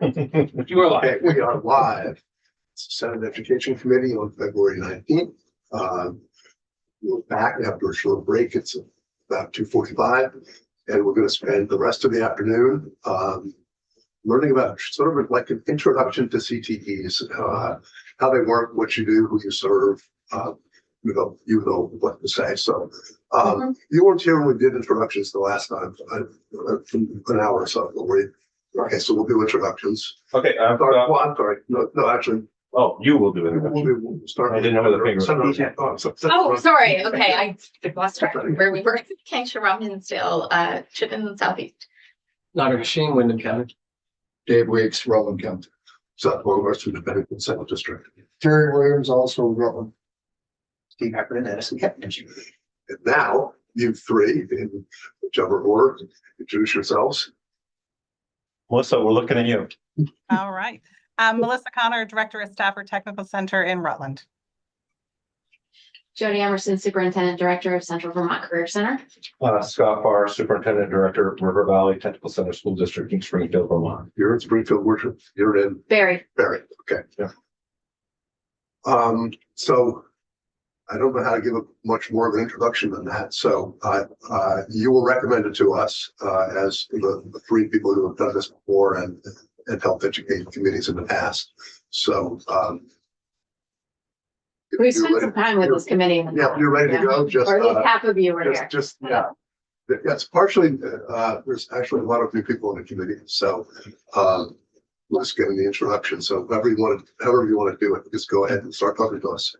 You are live. Okay, we are live. It's the Senate Education Committee on February 19th. We're back after a short break. It's about 2:45, and we're going to spend the rest of the afternoon learning about sort of like an introduction to CTEs, how they work, what you do, who you serve. You know what to say. So you weren't here when we did introductions the last time, an hour or so. Okay, so we'll do introductions. Okay, I'm sorry. No, actually, oh, you will do it. we'll start. I didn't know the finger. Oh, sorry. Okay, I lost track of where we were. Keisha Robbinsdale, Chittenden Southeast. Naga Machine, Wyndham County. Dave Weeks, Rutland County. South Boulevard Independent Consent District. Terry Williams, also Rutland. Steve Ackerman, Edison County. And now, you three, in whichever order, introduce yourselves. Melissa, we're looking at you. All right. Melissa Connor, Director of Stafford Technical Center in Rutland. Jody Emerson, Superintendent Director of Central Vermont Career Center. Scott Farr, Superintendent Director, River Valley Technical Center School District in Springfield, Vermont. You're in Springfield, you're in Barry. Barry. Okay. Yeah. So I don't know how to give much more of an introduction than that. So you were recommended to us as the three people who have done this before and helped educate committees in the past. So We spent some time with this committee. yeah, you're ready to go. Just Or at least half of you were here. yeah. That's partially there's actually a lot of new people in the committee. So we'll just get in the introduction. So however you want to do it, just go ahead and start talking to us.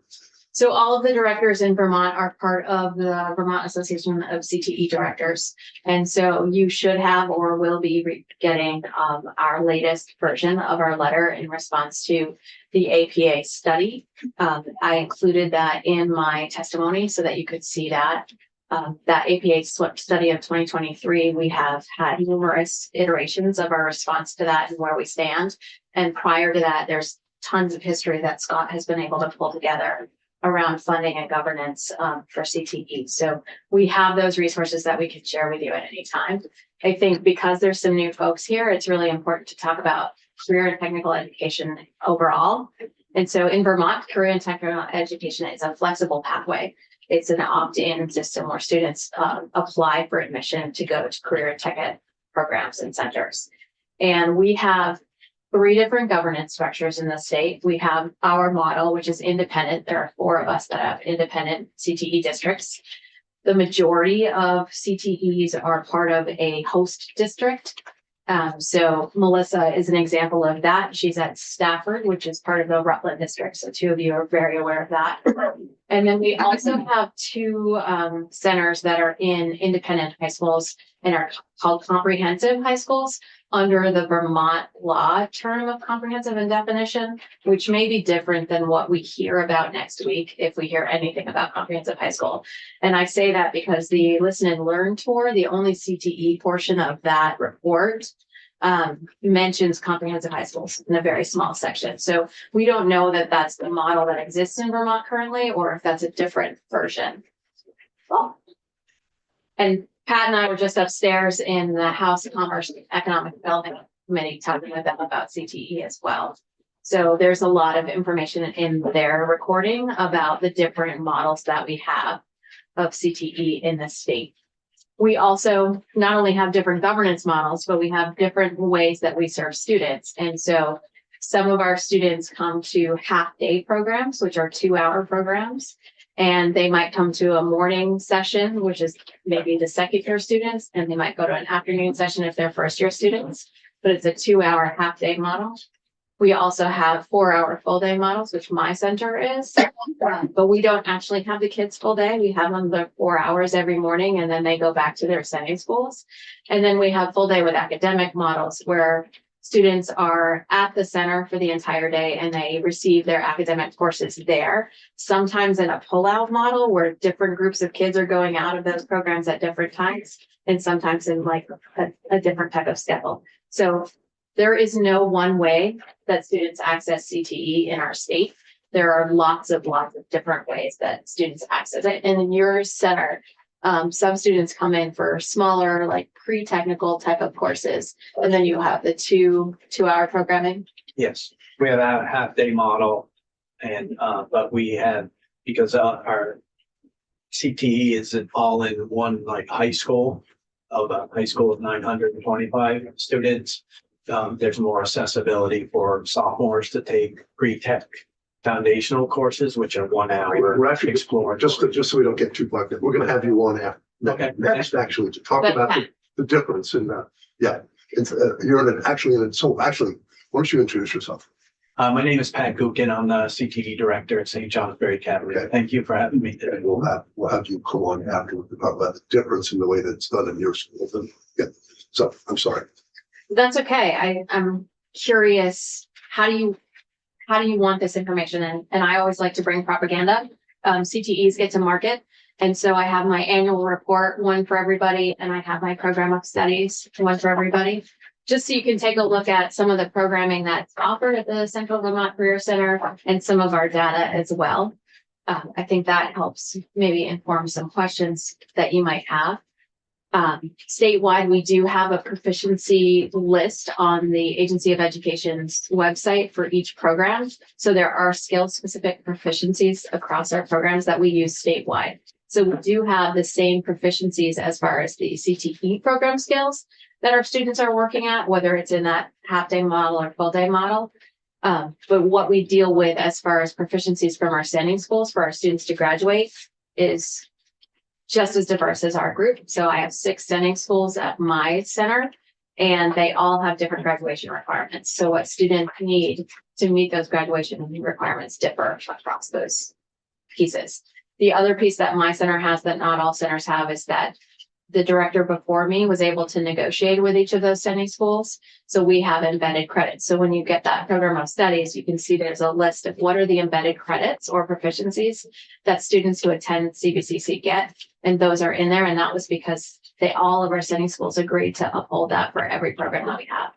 So all of the directors in Vermont are part of the Vermont Association of CTE Directors. And so you should have or will be getting our latest version of our letter in response to the APA study. I included that in my testimony so that you could see that. That APA study of 2023, we have had numerous iterations of our response to that and where we stand. And prior to that, there's tons of history that Scott has been able to pull together around funding and governance for CTE. So we have those resources that we can share with you at any time. I think because there's some new folks here, it's really important to talk about career and technical education overall. And so in Vermont, career and technical education is a flexible pathway. It's an opt-in system where students apply for admission to go to career and tech ed programs and centers. And we have 3 different governance structures in the state. We have our model, which is independent. There are 4 of us that have independent CTE districts. The majority of CTEs are part of a host district. So Melissa is an example of that. She's at Stafford, which is part of the Rutland district. So 2 of you are very aware of that. And then we also have 2 centers that are in independent high schools and are called comprehensive high schools under the Vermont law term of comprehensive and definition, which may be different than what we hear about next week if we hear anything about comprehensive high school. And I say that because the Listen and Learn tour, the only CTE portion of that report, mentions comprehensive high schools in a very small section. So we don't know that that's the model that exists in Vermont currently, or if that's a different version. Well, and Pat and I were just upstairs in the House of Commerce Economic Development Committee talking with them about CTE as well. So there's a lot of information in their recording about the different models that we have of CTE in the state. We also not only have different governance models, but we have different ways that we serve students. And so some of our students come to half-day programs, which are 2-hour programs. And they might come to a morning session, which is maybe the second-year students, and they might go to an afternoon session if they're first-year students, but it's a 2-hour half-day model. We also have 4-hour full-day models, which my center is, but we don't actually have the kids full day. We have them the 4 hours every morning, and then they go back to their sending schools. And then we have full day with academic models where students are at the center for the entire day and they receive their academic courses there. Sometimes in a pull-out model where different groups of kids are going out of those programs at different times, and sometimes in like a different type of schedule. So there is no one way that students access CTE in our state. There are lots of different ways that students access it. And in your center, Some students come in for smaller, like pre-technical type of courses, and then you have the two-hour programming. Yes, we have a half-day model and, but we have, because our CTE is all in one like high school of a high school of 925 students. There's more accessibility for sophomores to take pre-tech foundational courses, which are 1 hour. We're actually explore. just so we don't get too plugged in, we're gonna have you on after, Okay. next actually to talk But about the difference in, yeah. It's, you're in so actually, why don't you introduce yourself? My name is Pat Gookin. I'm the CTE director at St. Johnsbury Academy. Okay. Thank you for having me today. And we'll have you come on afterward to talk about the difference in the way that it's done in your schools. And, yeah, so I'm sorry. That's okay. I'm curious, how do you want this information? And I always like to bring propaganda. CTEs get to market. And so I have my annual report, one for everybody, and I have my program of studies, one for everybody. Just so you can take a look at some of the programming that's offered at the Central Vermont Career Center and some of our data as well. I think that helps maybe inform some questions that you might have. Statewide, we do have a proficiency list on the Agency of Education's website for each program. So there are skill-specific proficiencies across our programs that we use statewide. So we do have the same proficiencies as far as the CTE program skills that our students are working at, whether it's in that half-day model or full-day model. But what we deal with as far as proficiencies from our sending schools for our students to graduate is just as diverse as our group. So I have 6 sending schools at my center, and they all have different graduation requirements. So what students need to meet those graduation requirements differ across those pieces. The other piece that my center has that not all centers have is that the director before me was able to negotiate with each of those sending schools. So we have embedded credits. So when you get that program of studies, you can see there's a list of what are the embedded credits or proficiencies that students who attend CVCC get. And those are in there. And that was because all of our sending schools agreed to uphold that for every program that we have.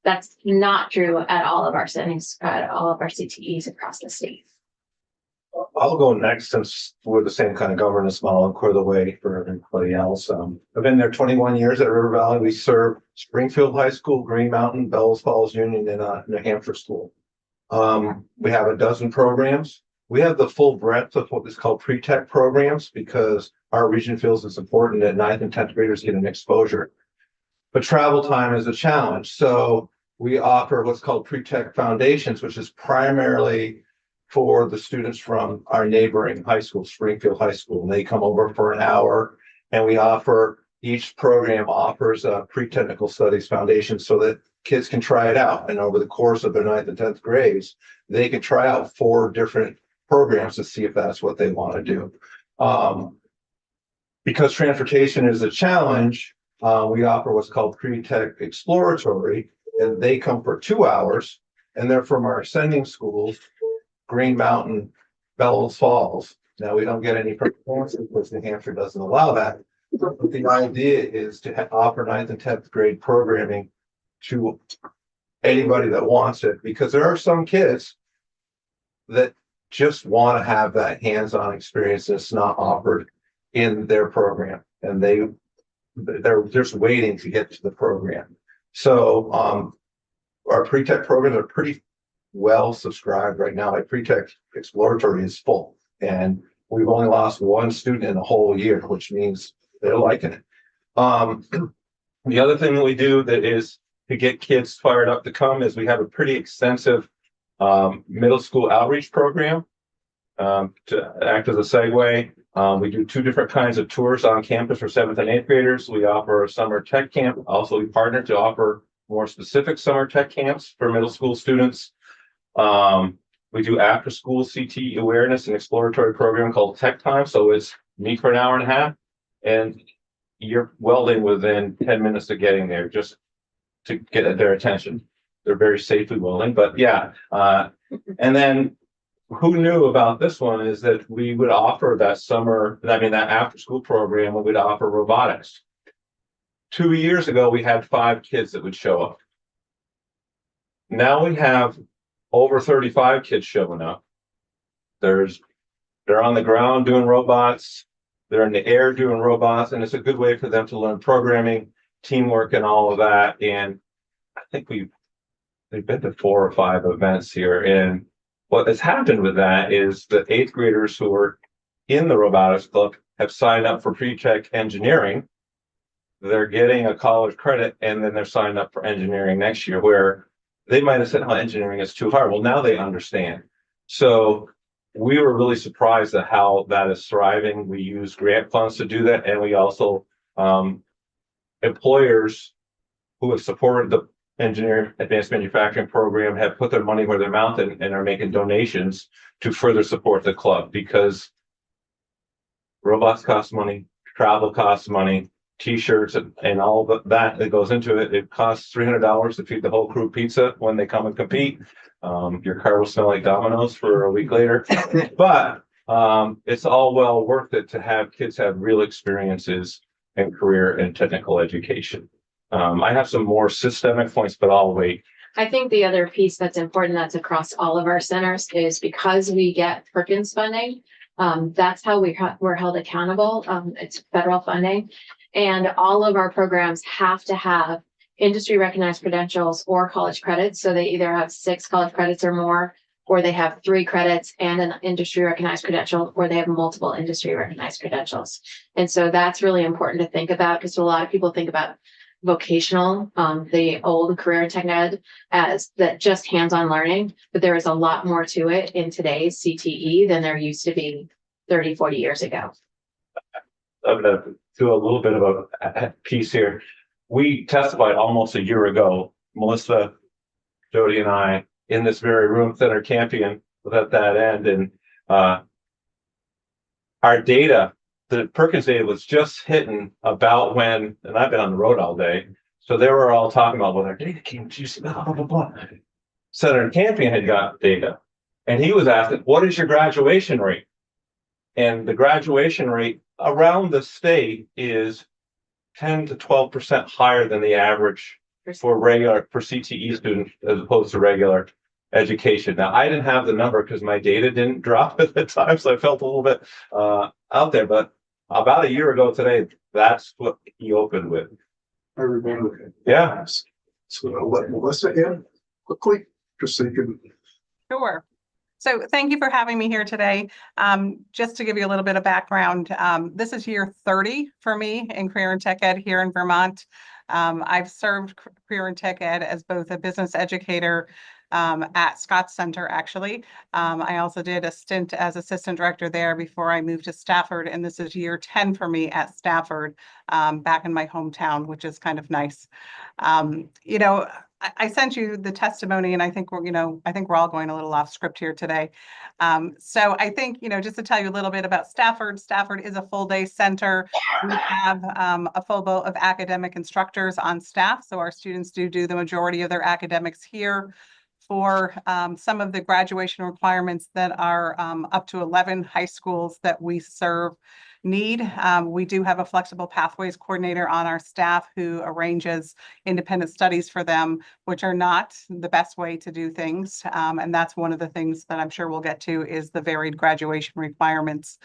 That's not true at all of our all of our CTEs across the state. I'll go next since we're the same kind of governance model and clear the way for everybody else. I've been there 21 years at River Valley. We serve Springfield High School, Green Mountain, Bellows Falls Union, and New Hampshire School. We have a dozen programs. We have the full breadth of what is called pre-tech programs because our region feels it's important that 9th and 10th graders get an exposure. But travel time is a challenge. So we offer what's called pre-tech foundations, which is primarily for the students from our neighboring high school, Springfield High School. And they come over for an hour, and we offer, each program offers a pre-technical studies foundation so that kids can try it out. And over the course of their 9th and 10th grades, they can try out 4 different programs to see if that's what they want to do. Because transportation is a challenge, we offer what's called pre-tech exploratory, and they come for 2 hours, and they're from our sending schools, Green Mountain, Bellows Falls. Now we don't get any performances because New Hampshire doesn't allow that. But the idea is to offer 9th and 10th grade programming to anybody that wants it, because there are some kids that just want to have that hands-on experience that's not offered in their program, and they're just waiting to get to the program. So our pre-tech programs are pretty well subscribed right now. Like pre-tech exploratory is full, and we've only lost 1 student in the whole year, which means they're liking it. The other thing that we do that is to get kids fired up to come is we have a pretty extensive middle school outreach program. To act as a segue, we do 2 different kinds of tours on campus for 7th and 8th graders. We offer a summer tech camp. Also, we partner to offer more specific summer tech camps for middle school students. We do after school CTE awareness and exploratory program called Tech Time. So it's meet for an hour and a half, and you're welding within 10 minutes of getting there just to get their attention. They're very safely welding, but yeah. And then who knew about this one is that we would offer that that after school program, we would offer robotics. 2 years ago, we had 5 kids that would show up. Now we have over 35 kids showing up. They're on the ground doing robots. They're in the air doing robots, and it's a good way for them to learn programming, teamwork, and all of that. And I think we've been to 4 or 5 events here. And what has happened with that is the 8th graders who are in the robotics club have signed up for pre-tech engineering. They're getting a college credit, and then they're signed up for engineering next year, where they might have said, "Oh, engineering is too hard." Well, now they understand. So we were really surprised at how that is thriving. We use grant funds to do that, and we also employers who have supported the engineering advanced manufacturing program have put their money where their mouth and are making donations to further support the club, because robots cost money, travel costs money, t-shirts and all of that goes into it. It costs $300 to feed the whole crew pizza when they come and compete. Your car will smell like Domino's for a week later, but it's all well worth it to have kids have real experiences and career and technical education. I have some more systemic points, but I'll wait. I think the other piece that's important that's across all of our centers is because we get Perkins funding. That's how we're held accountable. It's federal funding. And all of our programs have to have industry recognized credentials or college credits. So they either have 6 college credits or more, or they have 3 credits and an industry recognized credential, or they have multiple industry recognized credentials. And so that's really important to think about, because a lot of people think about vocational, the old career tech ed as that just hands-on learning, but there is a lot more to it in today's CTE than there used to be 30, 40 years ago. I'm going to do a little bit of a piece here. We testified almost a year ago, Melissa, Jody, and I, in this very room, Senator Campion was at that end, and our data, the Perkins data was just hitting about when, and I've been on the road all day, so they were all talking about, well, our data came, blah, blah, blah, blah. Senator Campion had got data, and he was asking, what is your graduation rate? And the graduation rate around the state is 10 to 12% higher than the average for CTE students as opposed to regular education. Now, I didn't have the number because my data didn't drop at the time, so I felt a little bit out there. But about a year ago today, that's what he opened with. I remember. Yeah. So I'll let Melissa in quickly, just so you can. Sure. So thank you for having me here today. Just to give you a little bit of background, this is year 30 for me in career and tech ed here in Vermont. I've served career and tech ed as both a business educator at Scott Center, actually. I also did a stint as assistant director there before I moved to Stafford, and this is year 10 for me at Stafford, back in my hometown, which is kind of nice. You know, I sent you the testimony, and I think we're all going a little off script here today. So I think, just to tell you a little bit about Stafford, Stafford is a full day center. We have a full boat of academic instructors on staff. So our students do the majority of their academics here. For some of the graduation requirements that are up to 11 high schools that we serve need. We do have a flexible pathways coordinator on our staff who arranges independent studies for them, which are not the best way to do things. And that's one of the things that I'm sure we'll get to is the varied graduation requirements.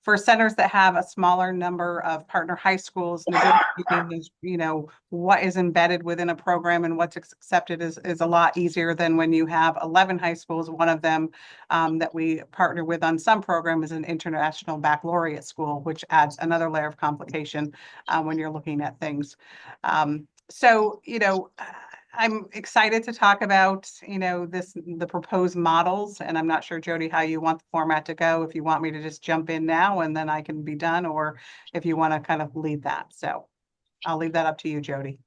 For centers that have a smaller number of partner high schools, what is embedded within a program and what's accepted is a lot easier than when you have 11 high schools. One of them that we partner with on some program is an international baccalaureate school, which adds another layer of complication when you're looking at things. I'm excited to talk about, the proposed models, and I'm not sure, Jody, how you want the format to go, if you want me to just jump in now and then I can be done, or if you want to kind of lead that. So I'll leave that up to you, Jody.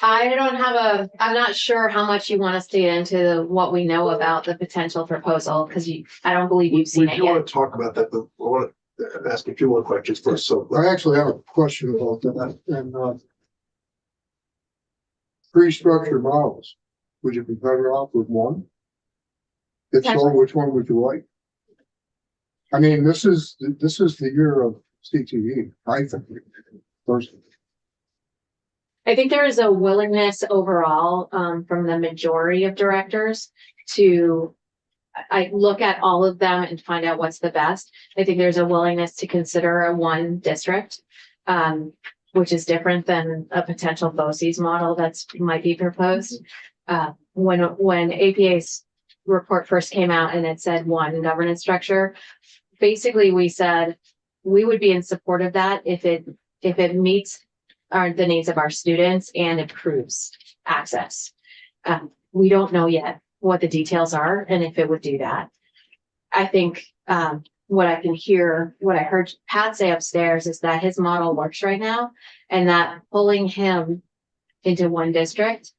I'm not sure how much you want us to get into what we know about the potential proposal, because I don't believe you've seen it We yet. want to talk about that, but I want to ask a few more questions first. So I actually have a question about that, and pre-structured models, would you be better off with one? If so, which one would you like? I mean, this is the year of CTE, I think, personally. I think there is a willingness overall from the majority of directors to I look at all of them and find out what's the best. I think there's a willingness to consider a one district, which is different than a potential BOCES model that's might be proposed. When APA's report first came out and it said one governance structure, basically we said we would be in support of that if it meets the needs of our students and improves access. We don't know yet what the details are and if it would do that. I think what I heard Pat say upstairs is that his model works right now and that pulling him into one district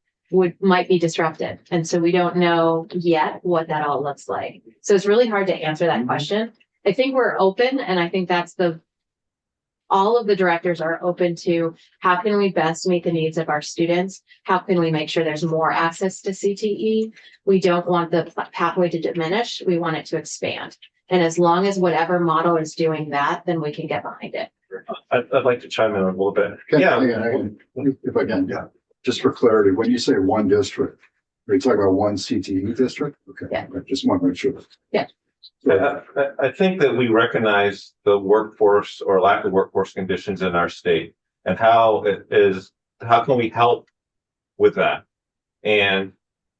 might be disruptive. And so we don't know yet what that all looks like. So it's really hard to answer that question. I think we're open, and I think that's all of the directors are open to how can we best meet the needs of our students? How can we make sure there's more access to CTE? We don't want the pathway to diminish. We want it to expand. And as long as whatever model is doing that, then we can get behind it. I'd like to chime in a little bit. If I can, yeah, just for clarity, when you say one district, are you talking about one CTE district? Okay, Yeah. I just want to make sure. I think that we recognize the workforce or lack of workforce conditions in our state and how can we help with that? And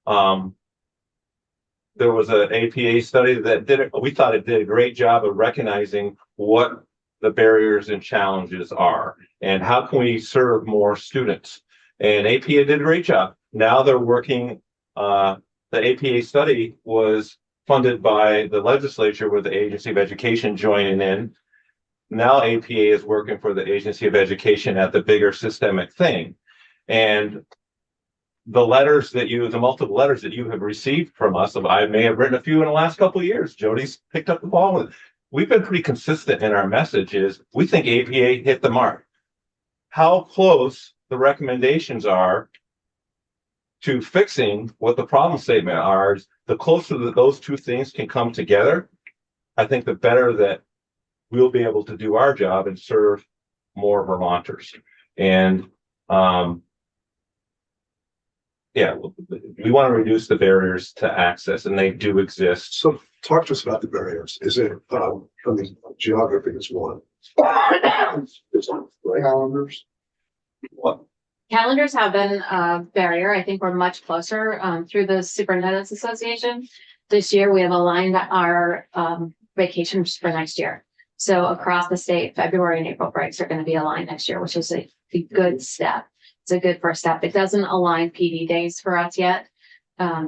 there was an APA study that we thought it did a great job of recognizing what the barriers and challenges are and how can we serve more students. And APA did a great job. Now they're working, the APA study was funded by the legislature with the Agency of Education joining in. Now APA is working for the Agency of Education at the bigger systemic thing. And the multiple letters that you have received from us, I may have written a few in the last couple of years. Jody's picked up the ball with. We've been pretty consistent in our messages. We think APA hit the mark. How close the recommendations are to fixing what the problem statement are, the closer that those two things can come together, I think the better that we'll be able to do our job and serve more Vermonters. And we want to reduce the barriers to access, and they do exist. So talk to us about the barriers. Is it, geography is one. Calendars. Calendars have been a barrier. I think we're much closer through the Superintendent's Association. This year, we have aligned our vacations for next year. So across the state, February and April breaks are going to be aligned next year, which is a good step. It's a good first step. It doesn't align PD days for us yet.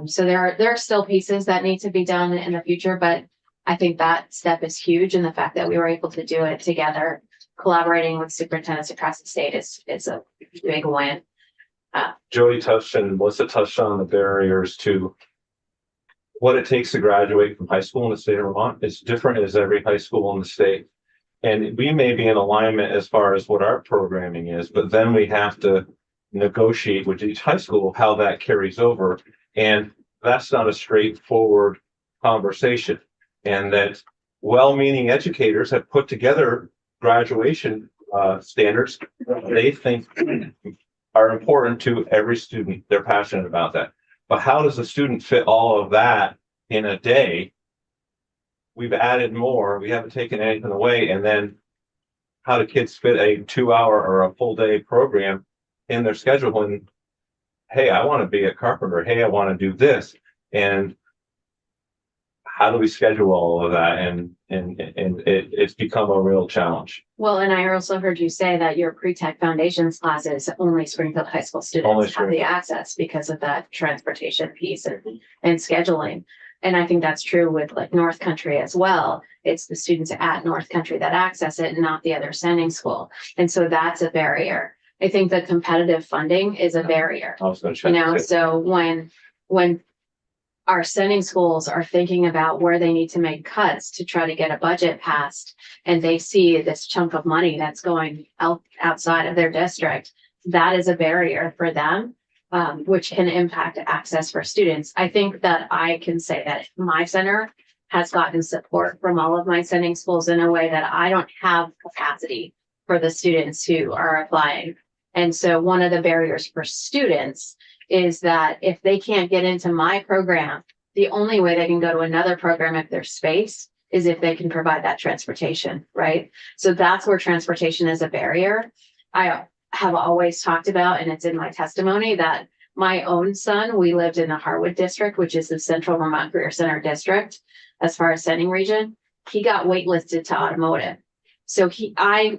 So there are still pieces that need to be done in the future, but I think that step is huge. And the fact that we were able to do it together, collaborating with superintendents across the state is a big win. Jody touched and Melissa touched on the barriers to what it takes to graduate from high school in the state of Vermont. It's different as every high school in the state. And we may be in alignment as far as what our programming is, but then we have to negotiate with each high school how that carries over. And that's not a straightforward conversation. And that well-meaning educators have put together graduation standards they think are important to every student. They're passionate about that. But how does a student fit all of that in a day? We've added more. We haven't taken anything away. And then how do kids fit a 2-hour or a full day program in their schedule when, hey, I want to be a carpenter. Hey, I want to do this. And how do we schedule all of that? And it's become a real challenge. Well, and I also heard you say that your pre-tech foundations classes, only Springfield High School students have the access because of that transportation piece and scheduling. And I think that's true with like North Country as well. It's the students at North Country that access it, not the other sending school. And so that's a barrier. I think the competitive funding is a barrier. I was going to check. So when our sending schools are thinking about where they need to make cuts to try to get a budget passed, and they see this chunk of money that's going outside of their district, that is a barrier for them, which can impact access for students. I think that I can say that my center has gotten support from all of my sending schools in a way that I don't have capacity for the students who are applying. And so one of the barriers for students is that if they can't get into my program The only way they can go to another program if there's space is if they can provide that transportation, right? So that's where transportation is a barrier. I have always talked about, and it's in my testimony, that my own son, we lived in the Harwood district, which is the Central Vermont Career Center district, as far as sending region. He got waitlisted to automotive. So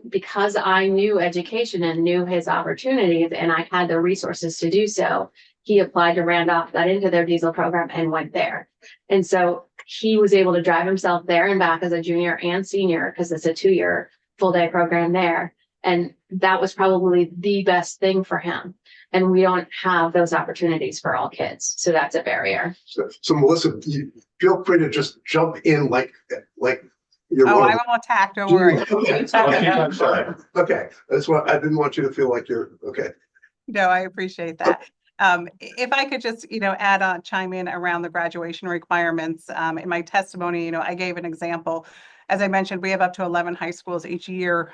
because I knew education and knew his opportunities and I had the resources to do so, he applied to Randolph, got into their diesel program and went there. And so he was able to drive himself there and back as a junior and senior, because it's a 2-year full day program there. And that was probably the best thing for him. And we don't have those opportunities for all kids. So that's a barrier. So Melissa, you feel free to just jump in like you're Oh, one I of won't attack, don't worry. Okay, I'm sorry. Okay, I didn't want you to feel like you're, okay. No, I appreciate that. If I could just, add on, chime in around the graduation requirements, in my testimony, I gave an example. As I mentioned, we have up to 11 high schools each year.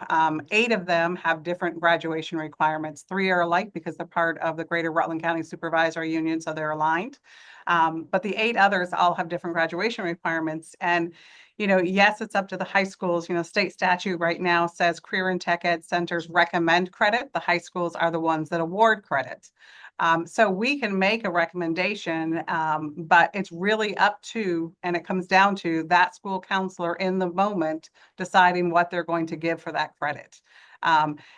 8 of them have different graduation requirements. 3 are alike because they're part of the Greater Rutland County Supervisory Union, so they're aligned. But the 8 others all have different graduation requirements. And yes, it's up to the high schools. State statute right now says career and tech ed centers recommend credit. The high schools are the ones that award credit. So we can make a recommendation, but it's really up to, and it comes down to that school counselor in the moment deciding what they're going to give for that credit.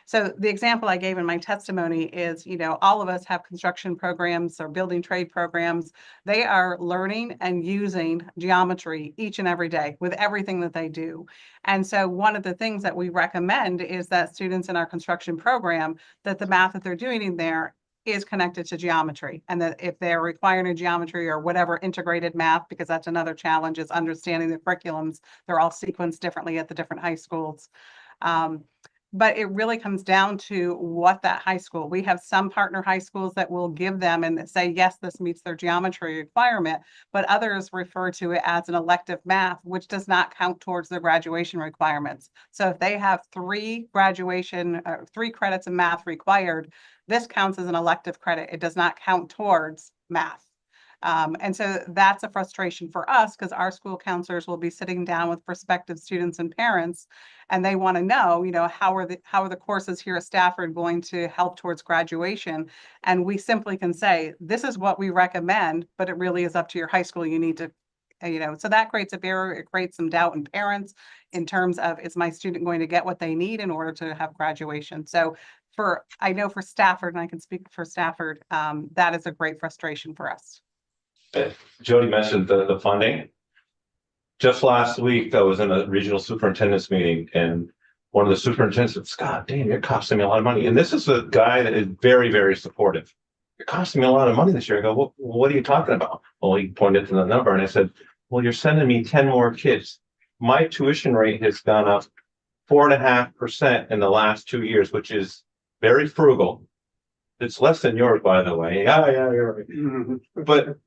So the example I gave in my testimony is, all of us have construction programs or building trade programs. They are learning and using geometry each and every day with everything that they do. And so one of the things that we recommend is that students in our construction program, that the math that they're doing in there is connected to geometry, and that if they're requiring a geometry or whatever integrated math, because that's another challenge, is understanding the curriculums. They're all sequenced differently at the different high schools. But it really comes down to what that high school, we have some partner high schools that will give them and say, yes, this meets their geometry requirement, but others refer to it as an elective math, which does not count towards their graduation requirements. So if they have 3 credits of math required, this counts as an elective credit. It does not count towards math. And so that's a frustration for us, because our school counselors will be sitting down with prospective students and parents, and they want to know, how are the courses here at Stafford going to help towards graduation? And we simply can say, this is what we recommend, but it really is up to your high school. You need to, so that creates a barrier. It creates some doubt in parents in terms of, is my student going to get what they need in order to have graduation? So I know for Stafford, and I can speak for Stafford, that is a great frustration for us. Jody mentioned the funding. Just last week, I was in a regional superintendent's meeting, and one of the superintendents said, "Scott, damn, you're costing me a lot of money." And this is a guy that is very, very supportive. "You're costing me a lot of money this year." I go, "Well, what are you talking about?" Well, he pointed to the number, and I said, "Well, you're sending me 10 more kids. My tuition rate has gone up 4.5% in the last 2 years, which is very frugal. It's less than yours, by the way." Yeah, you're right. But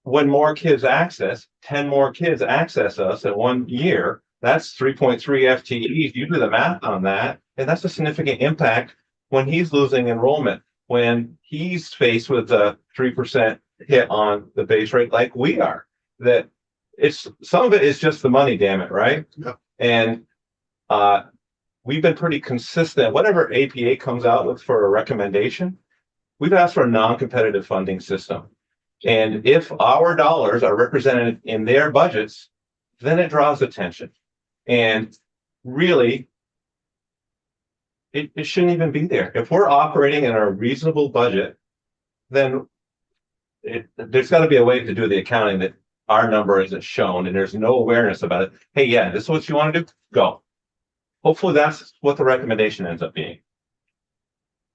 when more kids 10 more kids access us in 1 year, that's 3.3 FTEs. You do the math on that, and that's a significant impact when he's losing enrollment, when he's faced with a 3% hit on the base rate like we are. That some of it is just the money, damn it, right? Yep. And we've been pretty consistent. Whatever APA comes out with for a recommendation, we've asked for a non-competitive funding system. And if our dollars are represented in their budgets, then it draws attention. And really, it shouldn't even be there. If we're operating in a reasonable budget, then there's got to be a way to do the accounting that our number isn't shown and there's no awareness about it. Hey, yeah, this is what you want to do? Go. Hopefully that's what the recommendation ends up being.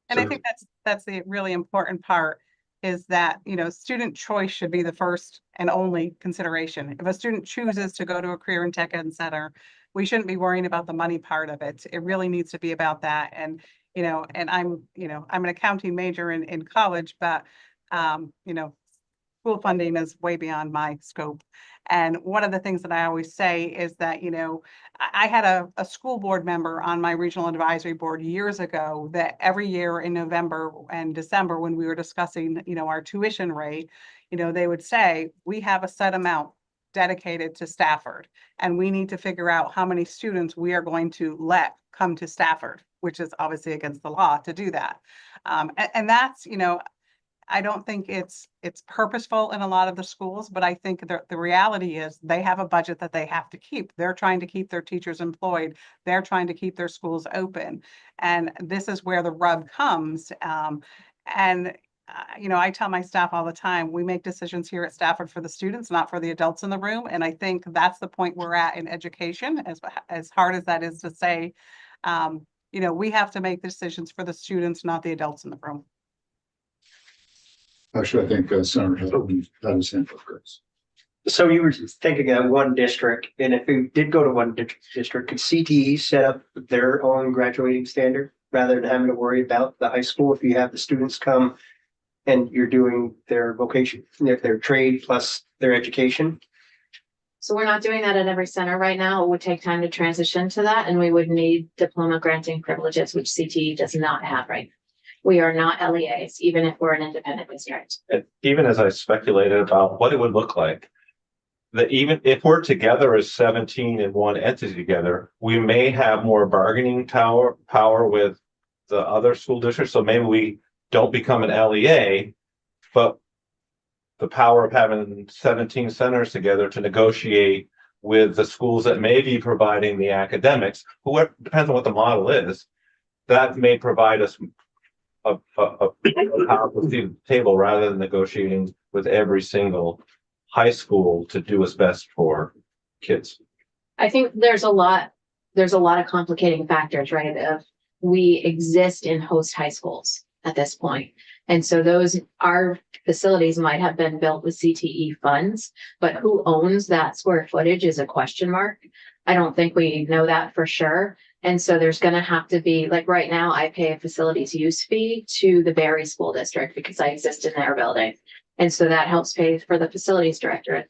And I think that's the really important part, is that, student choice should be the first and only consideration. If a student chooses to go to a career and tech ed center, we shouldn't be worrying about the money part of it. It really needs to be about that. And, and I'm an accounting major in college, but, school funding is way beyond my scope. And one of the things that I always say is that, I had a school board member on my regional advisory board years ago that every year in November and December, when we were discussing, our tuition rate, they would say, we have a set amount dedicated to Stafford, and we need to figure out how many students we are going to let come to Stafford, which is obviously against the law to do that. And that's, I don't think it's purposeful in a lot of the schools, but I think the reality is they have a budget that they have to keep. They're trying to keep their teachers employed. They're trying to keep their schools open. And this is where the rub comes. I tell my staff all the time, we make decisions here at Stafford for the students, not for the adults in the room. And I think that's the point we're at in education, as hard as that is to say. We have to make decisions for the students, not the adults in the room. Actually, I think Senator Hill had his hand up first. So you were thinking of one district, and if we did go to one district, could CTE set up their own graduating standard rather than having to worry about the high school if you have the students come and you're doing their vocation, their trade plus their education? So we're not doing that at every center right now. It would take time to transition to that, and we would need diploma granting privileges, which CTE does not have right now. We are not LEAs, even if we're an independent district. And even as I speculated about what it would look like, that even if we're together as 17 in one entity together, we may have more bargaining power with the other school districts. So maybe we don't become an LEA, but the power of having 17 centers together to negotiate with the schools that may be providing the academics, whoever, depends on what the model is, that may provide us a powerful seat at the table rather than negotiating with every single high school to do what's best for kids. I think there's a lot of complicating factors, right? We exist in host high schools at this point. And so our facilities might have been built with CTE funds, but who owns that square footage is a question mark. I don't think we know that for sure. And so there's going to have to be, like right now, I pay a facilities use fee to the Barry School District because I exist in their building. And so that helps pay for the facilities director,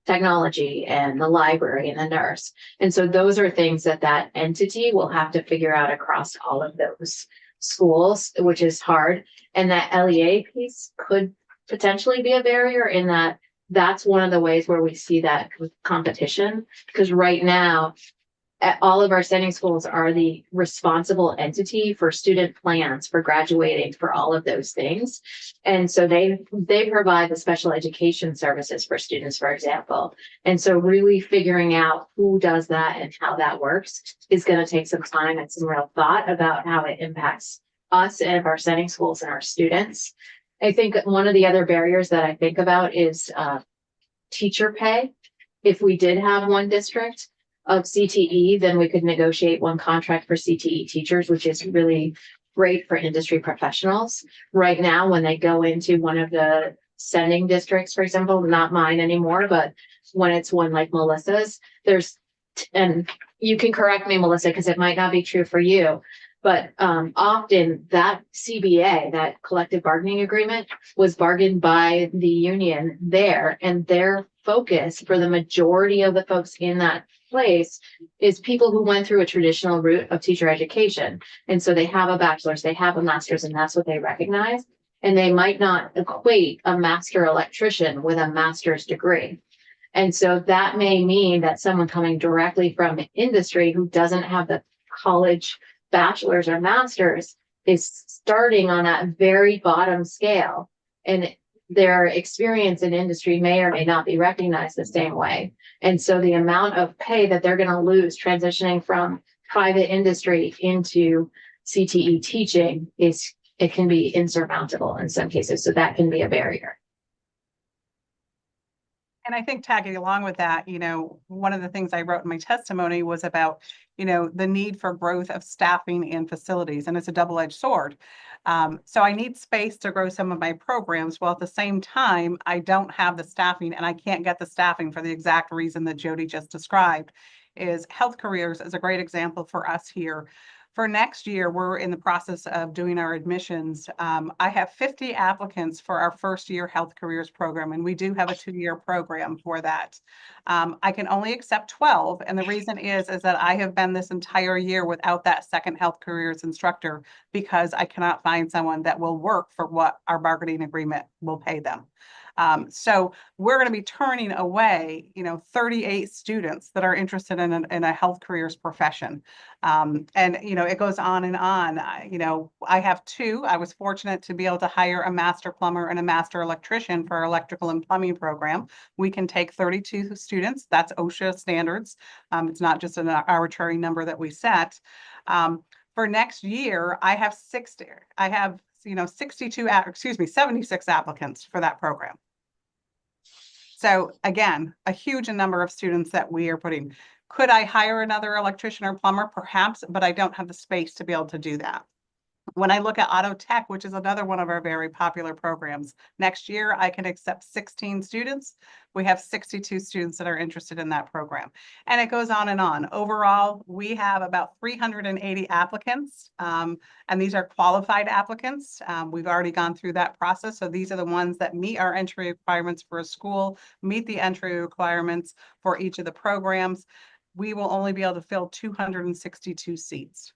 technology, and the library and the nurse. And so those are things that entity will have to figure out across all of those schools, which is hard. And that LEA piece could potentially be a barrier in that's one of the ways where we see that competition, because right now, all of our sending schools are the responsible entity for student plans, for graduating, for all of those things. And so they provide the special education services for students, for example. And so really figuring out who does that and how that works is going to take some time and some real thought about how it impacts us and our sending schools and our students. I think one of the other barriers that I think about is teacher pay. If we did have one district of CTE, then we could negotiate one contract for CTE teachers, which is really great for industry professionals. Right now, when they go into one of the sending districts, for example, not mine anymore, but when it's one like Melissa's, and you can correct me, Melissa, because it might not be true for you, but often that CBA, that collective bargaining agreement, was bargained by the union there, and their focus for the majority of the folks in that place is people who went through a traditional route of teacher education. And so they have a bachelor's, they have a master's, and that's what they recognize. And they might not equate a master electrician with a master's degree. And so that may mean that someone coming directly from industry who doesn't have the college bachelor's or master's is starting on that very bottom scale. And their experience in industry may or may not be recognized the same way. And so the amount of pay that they're going to lose transitioning from private industry into CTE teaching it can be insurmountable in some cases. So that can be a barrier. And I think tagging along with that, one of the things I wrote in my testimony was about, the need for growth of staffing and facilities, and it's a double-edged sword. So I need space to grow some of my programs, while at the same time, I don't have the staffing, and I can't get the staffing for the exact reason that Jody just described. Is Health Careers is a great example for us here. For next year, we're in the process of doing our admissions. I have 50 applicants for our first year health careers program, and we do have a 2-year program for that. I can only accept 12, and the reason is that I have been this entire year without that second health careers instructor because I cannot find someone that will work for what our bargaining agreement will pay them. So we're going to be turning away, 38 students that are interested in a health careers profession. And, it goes on and on. I have 2. I was fortunate to be able to hire a master plumber and a master electrician for our electrical and plumbing program. We can take 32 students. That's OSHA standards. It's not just an arbitrary number that we set. For next year, I have 76 applicants for that program. So again, a huge number of students that we are putting. Could I hire another electrician or plumber? Perhaps, but I don't have the space to be able to do that. When I look at auto tech, which is another one of our very popular programs, next year I can accept 16 students. We have 62 students that are interested in that program. And it goes on and on. Overall, we have about 380 applicants, and these are qualified applicants. We've already gone through that process. So these are the ones that meet our entry requirements for a school, meet the entry requirements for each of the programs. We will only be able to fill 262 seats.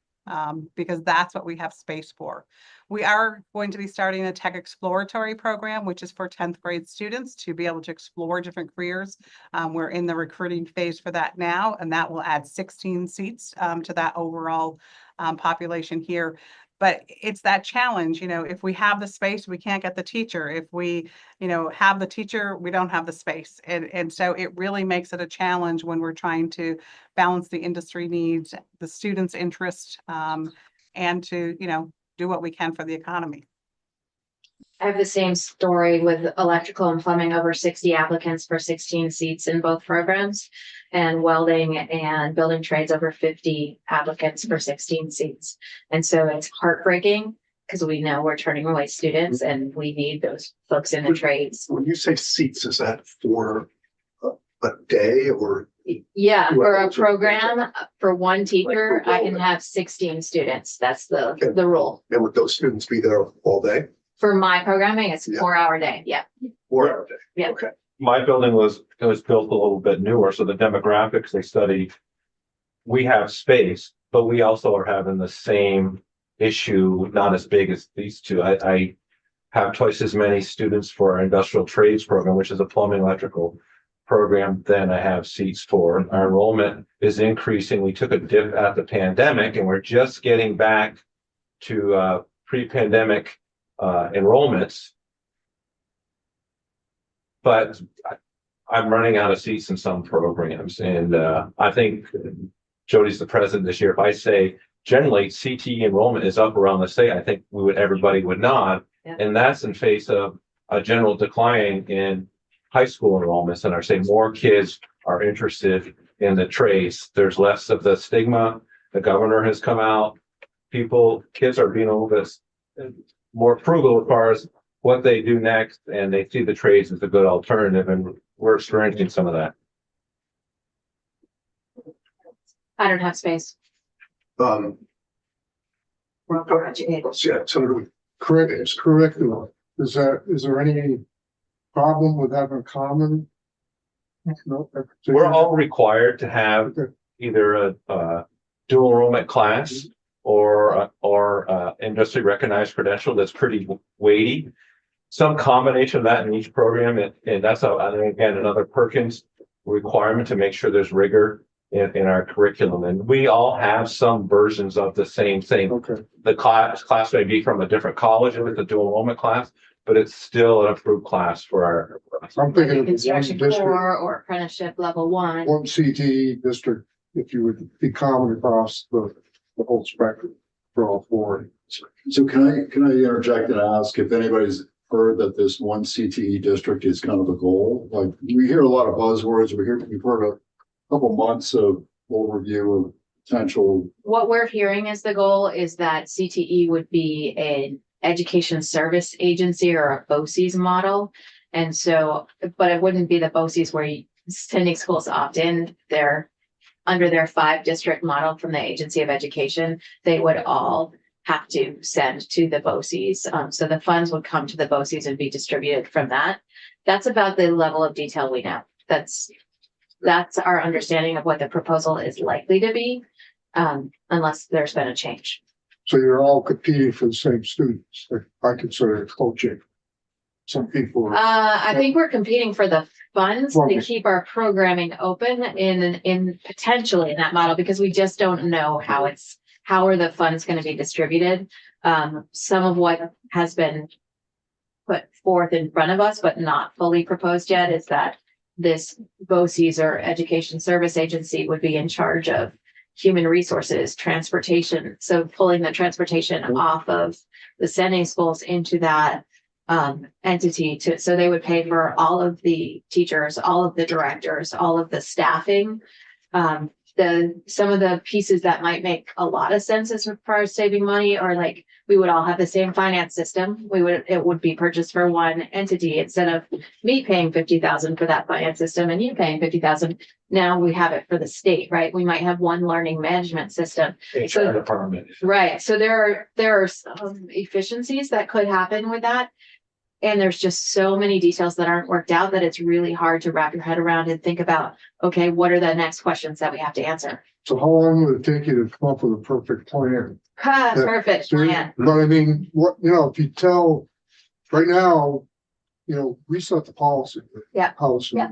Because that's what we have space for. We are going to be starting a tech exploratory program, which is for 10th grade students to be able to explore different careers. We're in the recruiting phase for that now, and that will add 16 seats to that overall population here. But it's that challenge, if we have the space, we can't get the teacher. If we, have the teacher, we don't have the space. And so it really makes it a challenge when we're trying to balance the industry needs, the students' interest, and to, do what we can for the economy. I have the same story with electrical and plumbing, over 60 applicants for 16 seats in both programs, and welding and building trades, over 50 applicants for 16 seats. And so it's heartbreaking because we know we're turning away students and we need those folks in the trades. When you say seats, is that for a day or? Yeah, for a program, for one teacher, I can have 16 students. That's the rule. And would those students be there all day? For my programming, it's a Yeah. 4-hour day. Yeah. 4-hour day? Yeah. Okay. My building was built a little bit newer, so the demographics they study, we have space, but we also are having the same issue, not as big as these two. I have twice as many students for our industrial trades program, which is a plumbing electrical program, than I have seats for. Our enrollment is increasing. We took a dip at the pandemic and we're just getting back to pre-pandemic enrollments. But I'm running out of seats in some programs, and I think Jody's the president this year. If I say generally CTE enrollment is up around the state, I think everybody would nod. Yeah. And that's in face of a general decline in high school enrollments. And I say more kids are interested in the trades. There's less of the stigma. The governor has come out. Kids are being a little bit more frugal as far as what they do next, and they see the trades as a good alternative, and we're experiencing some of that. I don't have space. Um, We're overeducated. yeah, so Curriculum, is there any problem with having a common? No, We're all required to have either a dual enrollment class or industry recognized credential that's pretty weighty. Some combination of that in each program, and that's again another Perkins requirement to make sure there's rigor in our curriculum. And we all have some versions of the same thing. Okay. The class may be from a different college with a dual enrollment class, but it's still an approved class for our. I'm thinking of one Construction district, core or apprenticeship level 1. one CTE district, if you would be common across the whole spectrum for all 4. So can I interject and ask if anybody's heard that this one CTE district is kind of a goal? Like, we hear a lot of buzzwords. We've heard a couple months of overview of potential. What we're hearing as the goal is that CTE would be an education service agency or a BOCES model. And so, but it wouldn't be the BOCES where sending schools opt in. They're under their 5-district model from the Agency of Education, they would all have to send to the BOCES. So the funds would come to the BOCES and be distributed from that. That's about the level of detail we know. That's our understanding of what the proposal is likely to be, unless there's been a change. So you're all competing for the same students. I consider it coaching. Some people are, I think we're competing for the funds to Okay. keep our programming open in potentially in that model, because we just don't know how are the funds going to be distributed. Some of what has been put forth in front of us, but not fully proposed yet, is that this BOCES or Education Service Agency would be in charge of human resources, transportation. So pulling the transportation off of the sending schools into that entity so they would pay for all of the teachers, all of the directors, all of the staffing. Some of the pieces that might make a lot of sense as far as saving money are like, we would all have the same finance system. It would be purchased for one entity instead of me paying 50,000 for that finance system and you paying 50,000. Now we have it for the state, right? We might have one learning management system. HR department. Right. So there are some efficiencies that could happen with that. And there's just so many details that aren't worked out that it's really hard to wrap your head around and think about, okay, what are the next questions that we have to answer? so how long would it take you to come up with a perfect plan? Perfect plan. But I mean, if you tell, right now, we set the policy. Yeah. Policy. Yeah.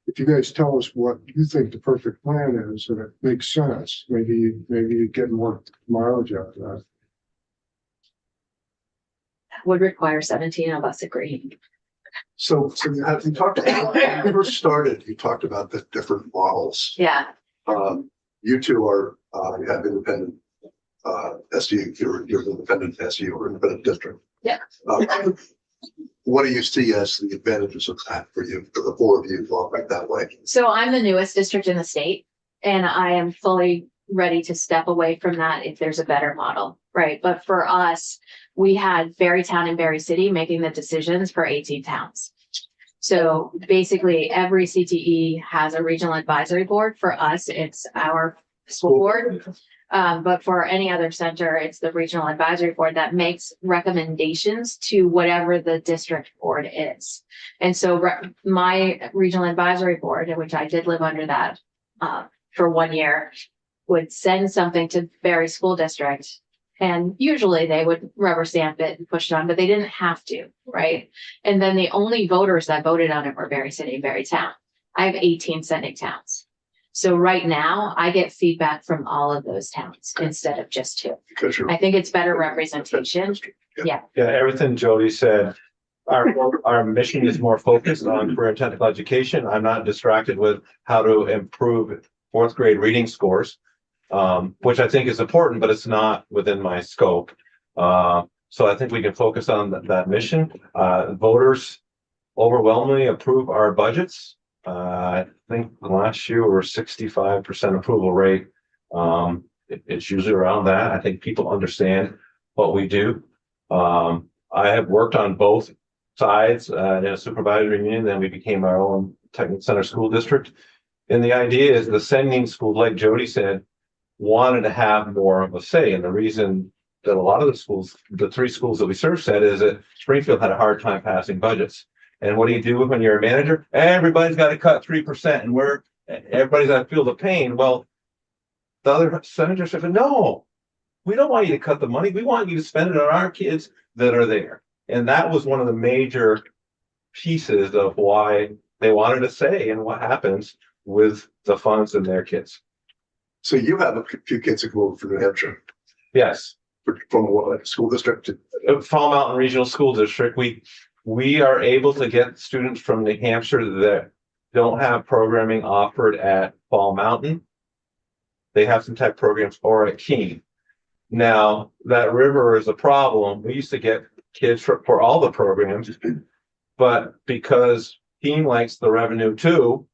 If you guys tell us what you think the perfect plan is, and it makes sense, maybe you get more mileage out of that. Would require 17 of us agreeing. So you talked about, when you first started, you talked about the different models. Yeah. You two you have independent, SU, you're independent SU or independent district. Yeah. What do you see as the advantages of that for you, for the 4 of you to operate that way? So I'm the newest district in the state, and I am fully ready to step away from that if there's a better model, right? But for us, we had Berrytown and Berry City making the decisions for 18 towns. So basically every CTE has a regional advisory board. For us, it's our school board. But for any other center, it's the regional advisory board that makes recommendations to whatever the district board is. And so my regional advisory board, which I did live under that for 1 year, would send something to Berry School District. And usually they would rubber stamp it and push it on, but they didn't have to, right? And then the only voters that voted on it were Berry City and Berrytown. I have 18 sending towns. So right now I get feedback from all of those towns instead of just 2. Because you're. I think it's better representation. Yeah. Yeah, everything Jody said. Our mission is more focused on career and technical education. I'm not distracted with how to improve 4th grade reading scores. Which I think is important, but it's not within my scope. So I think we can focus on that mission. Voters overwhelmingly approve our budgets. I think last year we were 65% approval rate. It's usually around that. I think people understand what we do. I have worked on both sides in a supervisory union, then we became our own technical center school district. And the idea is the sending school, like Jody said, wanted to have more of a say. And the reason that a lot of the schools, the 3 schools that we serve said is that Springfield had a hard time passing budgets. And what do you do when you're a manager? Everybody's got to cut 3% and everybody's got to feel the pain. Well, the other senators said, no, we don't want you to cut the money. We want you to spend it on our kids that are there. And that was one of the major pieces of why they wanted to say and what happens with the funds and their kids. So you have a few kids that go over from New Hampshire, Yes. from what school district? Fall Mountain Regional School District, we are able to get students from New Hampshire that don't have programming offered at Fall Mountain. They have some tech programs or at Keene. Now, that river is a problem. We used to get kids for all the programs, but because Keene likes the revenue too,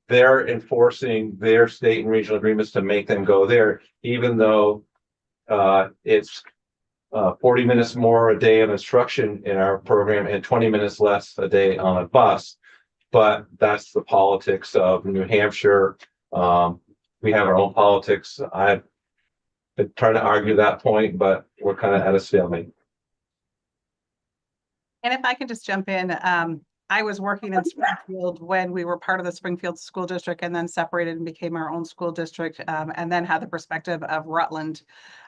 they're enforcing their state and regional agreements to make them go there, even though it's 40 minutes more a day of instruction in our program and 20 minutes less a day on a bus. but that's the politics of New Hampshire. We have our own politics. I've been trying to argue that point, but we're kind of at a stalemate. And if I can just jump in, I was working in Springfield when we were part of the Springfield School District and then separated and became our own school district, and then had the perspective of Rutland.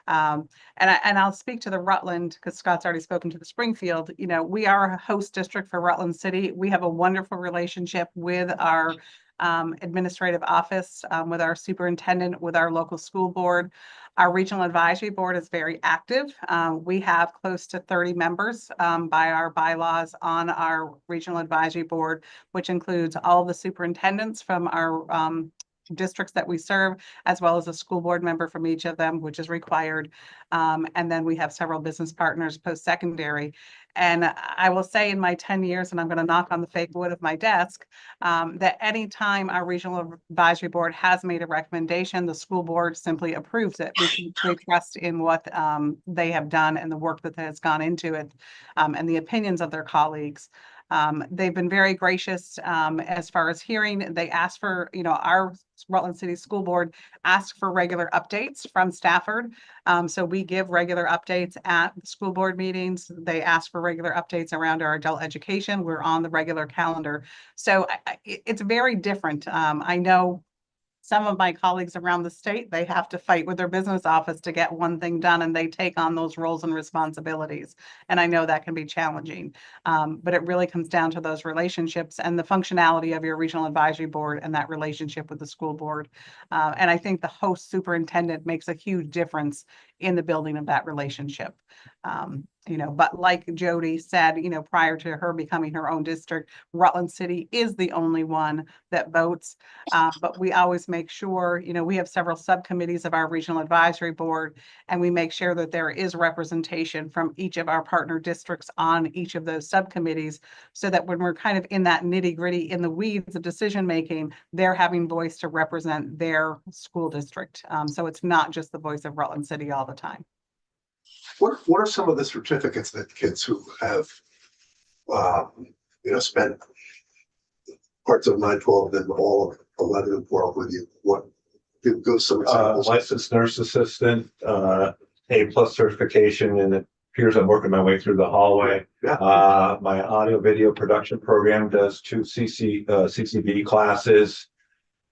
And I'll speak to the Rutland because Scott's already spoken to the Springfield. You know, we are a host district for Rutland City. We have a wonderful relationship with our administrative office, with our superintendent, with our local school board. Our regional advisory board is very active. We have close to 30 members by our bylaws on our regional advisory board, which includes all the superintendents from our districts that we serve, as well as a school board member from each of them, which is required. And then we have several business partners post-secondary. And I will say in my 10 years, and I'm going to knock on the fake wood of my desk, that anytime our regional advisory board has made a recommendation, the school board simply approves it. We trust in what they have done and the work that has gone into it, and the opinions of their colleagues. They've been very gracious as far as hearing. They asked for, you know, our Rutland City School Board asked for regular updates from Stafford. So we give regular updates at the school board meetings. They ask for regular updates around our adult education. We're on the regular calendar. So it's very different. I know some of my colleagues around the state, they have to fight with their business office to get one thing done, and they take on those roles and responsibilities. And I know that can be challenging, but it really comes down to those relationships and the functionality of your regional advisory board and that relationship with the school board. And I think the host superintendent makes a huge difference in the building of that relationship. You know, but like Jody said, you know, prior to her becoming her own district, Rutland City is the only one that votes. But we always make sure, you know, we have several subcommittees of our regional advisory board, and we make sure that there is representation from each of our partner districts on each of those subcommittees, so that when we're kind of in that nitty gritty, in the weeds of decision making, they're having voice to represent their school district. So it's not just the voice of Rutland City all the time. What are some of the certificates that kids who have, spent parts of 9-12 and all of 11 and 12 with you? What go some examples? Licensed nurse assistant, A+ certification, and it appears I'm working my way through the hallway. Yeah. My audio video production program does 2 CCB classes.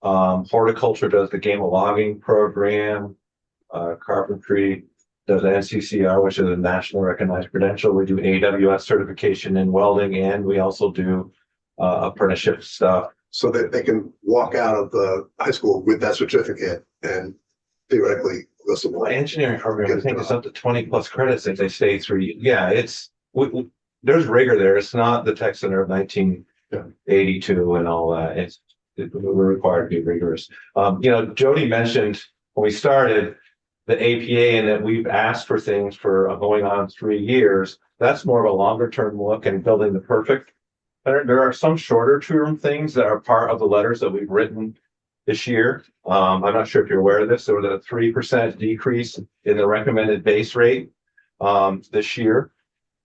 Horticulture does the game of logging program. Carpentry does NCCR, which is a national recognized credential. We do AWS certification in welding, and we also do apprenticeship stuff. So that they can walk out of the high school with that certificate and theoretically go somewhere. My engineering program, I think it's up to 20+ credits if they stay through. Yeah, it's there's rigor there. It's not the tech center of 1982 and all that. We're required to be rigorous. Jody mentioned when we started the APA and that we've asked for things for going on 3 years. That's more of a longer term look and building the perfect. There are some shorter term things that are part of the letters that we've written this year. I'm not sure if you're aware of this. There was a 3% decrease in the recommended base rate this year.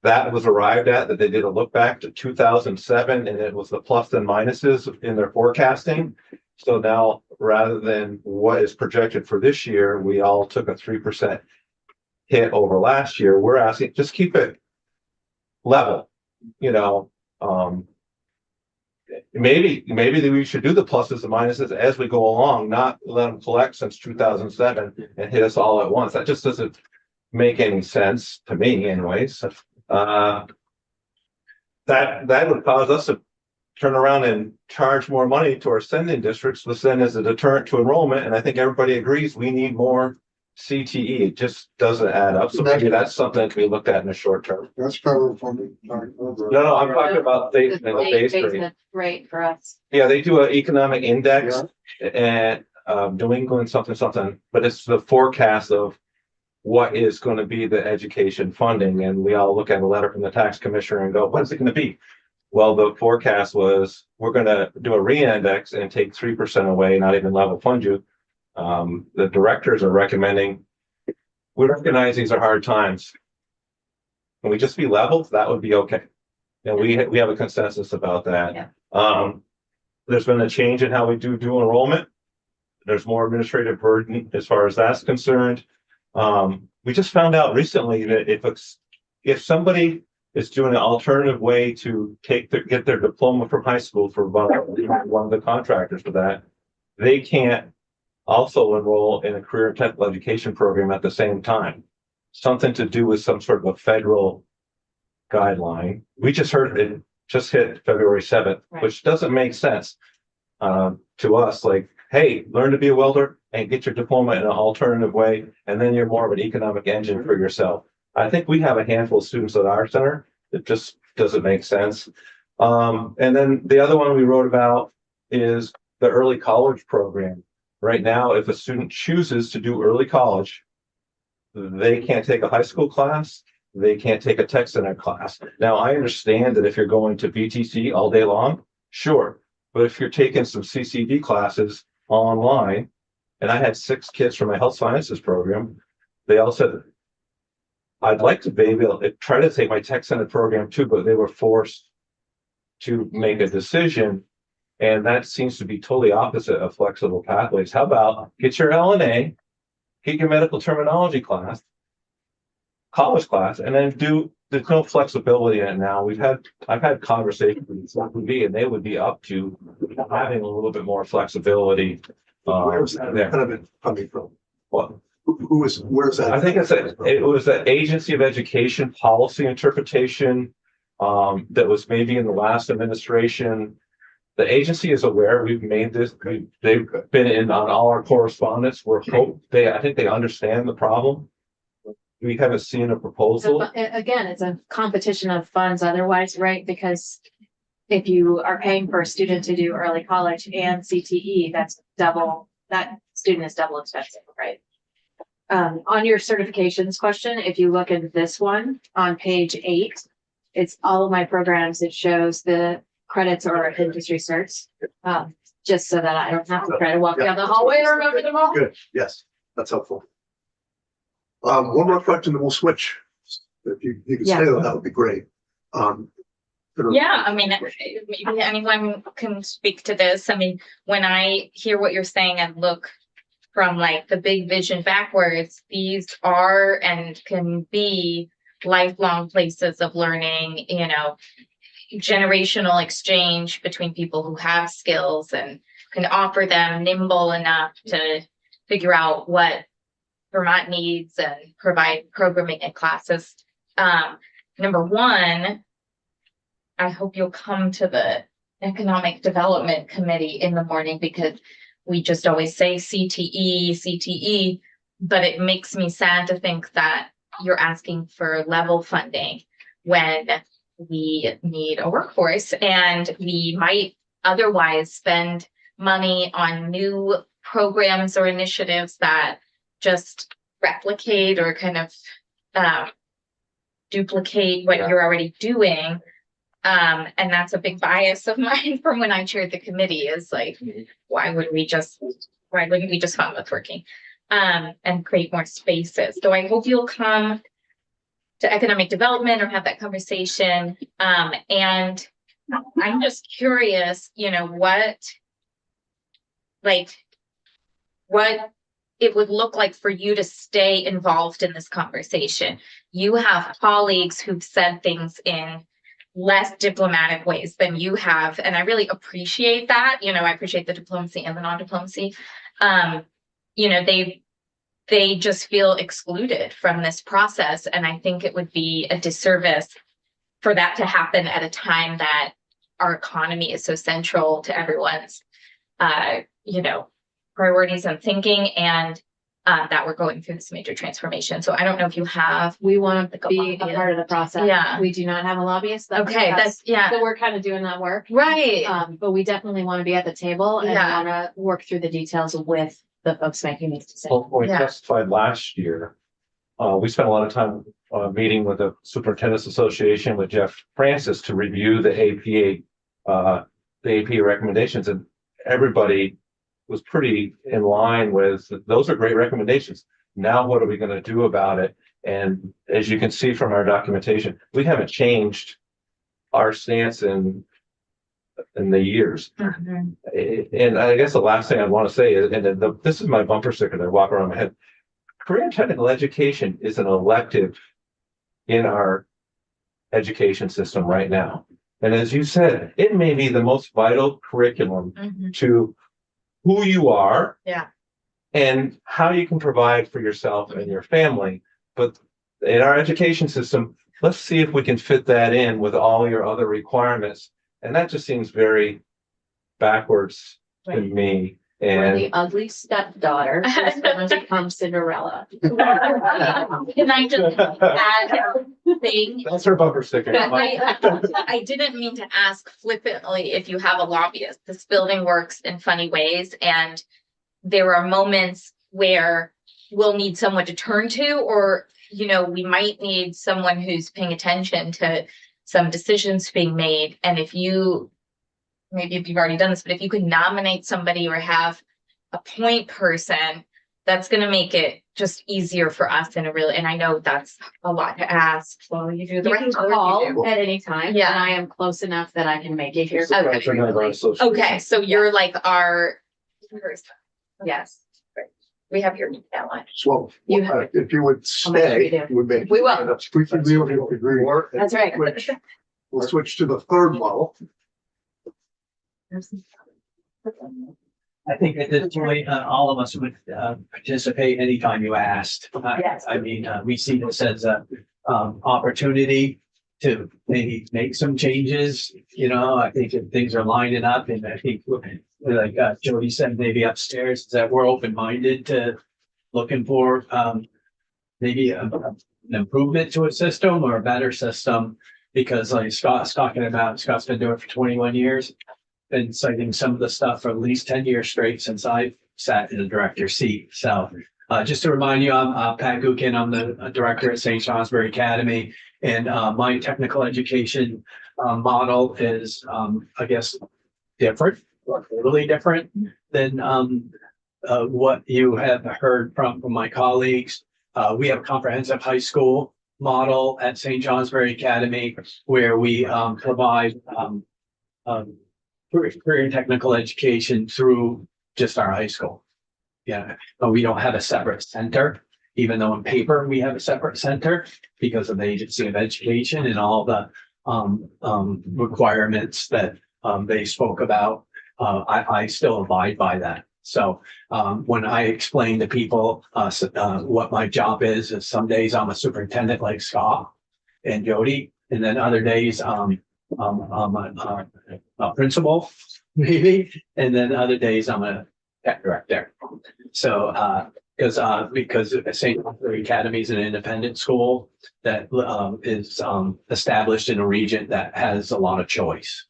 That was arrived at, that they did a look back to 2007, and it was the plus and minuses in their forecasting. So now, rather than what is projected for this year, we all took a 3% hit over last year. We're asking, just keep it level, maybe we should do the pluses and minuses as we go along, not let them collect since 2007 and hit us all at once. That just doesn't make any sense to me anyways. That would cause us to turn around and charge more money to our sending districts, which then is a deterrent to enrollment. And I think everybody agrees we need more CTE. It just doesn't add up. So maybe that's something that can be looked at in the short term. That's federal funding. No, I'm talking about the base rate. Rate for us. Yeah, they do an economic index and New England something, but it's the forecast of what is going to be the education funding. And we all look at a letter from the tax commissioner and go, what is it going to be? Well, the forecast was we're going to do a re-index and take 3% away, not even level fund you. The directors are recommending, we recognize these are hard times. Can we just be level? That would be okay. And we have a consensus about that. Yeah. there's been a change in how we do dual enrollment. There's more administrative burden as far as that's concerned. We just found out recently that if somebody is doing an alternative way to get their diploma from high school for one of the contractors for that, they can't also enroll in a career and technical education program at the same time. Something to do with some sort of a federal guideline. We just heard it just hit February 7th, Right. which doesn't make sense to us. Like, hey, learn to be a welder and get your diploma in an alternative way, and then you're more of an economic engine for yourself. I think we have a handful of students at our center that just doesn't make sense. And then the other one we wrote about is the early college program. Right now, if a student chooses to do early college, they can't take a high school class, they can't take a tech center class. Now, I understand that if you're going to VTC all day long, sure. But if you're taking some CCD classes online, and I had 6 kids from my health sciences program, they all said, I'd like to be able to try to take my tech center program too, but they were forced to make a decision. And that seems to be totally opposite of flexible pathways. How about get your LNA, get your medical terminology class, college class, and then there's no flexibility in it now. I've had conversations with CFPB, and they would be up to having a little bit more flexibility. Where's that there. kind of been coming from? Well, Where's that? I think it was the Agency of Education policy interpretation that was maybe in the last administration. The agency is aware we've made this. They've been in on all our correspondence. I think they understand the problem. We haven't seen a proposal. So again, it's a competition of funds otherwise, right? Because if you are paying for a student to do early college and CTE, that student is double expensive, right? On your certifications question, if you look at this one on page 8, it's all of my programs. It shows the credits or industry certs, just so that I don't have to try to walk down the hallway and remember them all. Good, yes, that's helpful. One more question and we'll switch. If you could Yeah. stay, that would be great. Yeah, I mean, maybe anyone can speak to this. I mean, when I hear what you're saying and look from like the big vision backwards, these are and can be lifelong places of learning, generational exchange between people who have skills and can offer them nimble enough to figure out what Vermont needs and provide programming and classes. Number one, I hope you'll come to the Economic Development Committee in the morning, because we just always say CTE, but it makes me sad to think that you're asking for level funding when we need a workforce, and we might otherwise spend money on new programs or initiatives that just replicate or kind of duplicate what you're already doing. And that's a big bias of mine from when I chaired the committee, is like, why wouldn't we just fund what's working and create more spaces? So I hope you'll come to economic development or have that conversation. And I'm just curious, what it would look like for you to stay involved in this conversation. You have colleagues who've said things in less diplomatic ways than you have, and I really appreciate that. I appreciate the diplomacy and the non-diplomacy. They just feel excluded from this process, and I think it would be a disservice for that to happen at a time that our economy is so central to everyone's priorities and thinking, and that we're going through this major transformation. So I don't know if you have. We want to be a part of the process. Yeah. We do not have a lobbyist. Okay, So we're kind of doing that work. right. But we definitely want to be at the table and Yeah. want to work through the details with the folks making these decisions. Well, when we Yeah. testified last year, we spent a lot of time meeting with the Superintendent's Association with Jeff Francis to review the APA recommendations, and everybody was pretty in line with, those are great recommendations. Now, what are we going to do about it? And as you can see from our documentation, we haven't changed our stance in in the years. Mhm. And I guess the last thing I want to say is, and then this is my bumper sticker that I walk around my head. Career and technical education is an elective in our education system right now. And as you said, it may be the most vital curriculum Mhm. to who you are. Yeah. And how you can provide for yourself and your family. But in our education system, let's see if we can fit that in with all your other requirements. And that just seems very backwards to Right. me. Or And the ugly stepdaughter who's gonna become Cinderella. Can I just add a thing? that's her bumper sticker. I didn't mean to ask flippantly if you have a lobbyist. This building works in funny ways, and there are moments where we'll need someone to turn to, or, you know, we might need someone who's paying attention to some decisions being made. And if you, maybe if you've already done this, but if you could nominate somebody or have a point person, that's gonna make it just easier for us in a really, and I know that's a lot to ask. Well, you do the You can rest of it, you do. call at any time, Yeah. and I am close enough that I can make it here. Okay, so you're like our person. Yes, We have your email on. So, You have- if you would How much do we stay, do? would make. We will. We can be able to agree. Or- that's right. Switch, we'll switch to the third model. I think at this point, all of us would, participate anytime you asked. Yes. I mean, we see this as a, opportunity to maybe make some changes, you know, I think if things are lining up, and I think, like, Jody said, maybe upstairs, is that we're open-minded to looking for, maybe an improvement to a system or a better system, because like Scott's talking about, Scott's been doing it for 21 years. Been citing some of the stuff for at least 10 years straight since I sat in the director's seat. So just to remind you, I'm Pat Gookin. I'm the director at St. Johnsbury Academy. And my technical education model is, I guess, different, really different than what you have heard from my colleagues. We have a comprehensive high school model at St. Johnsbury Academy where we provide career and technical education through just our high school. Yeah, but we don't have a separate center, even though on paper we have a separate center because of the Agency of Education and all the requirements that they spoke about. I still abide by that. So when I explain to people what my job is some days I'm a superintendent like Scott and Jody, and then other days I'm a principal, maybe, and then other days I'm a tech director. So, because St. Johnsbury Academy is an independent school that is established in a region that has a lot of choice,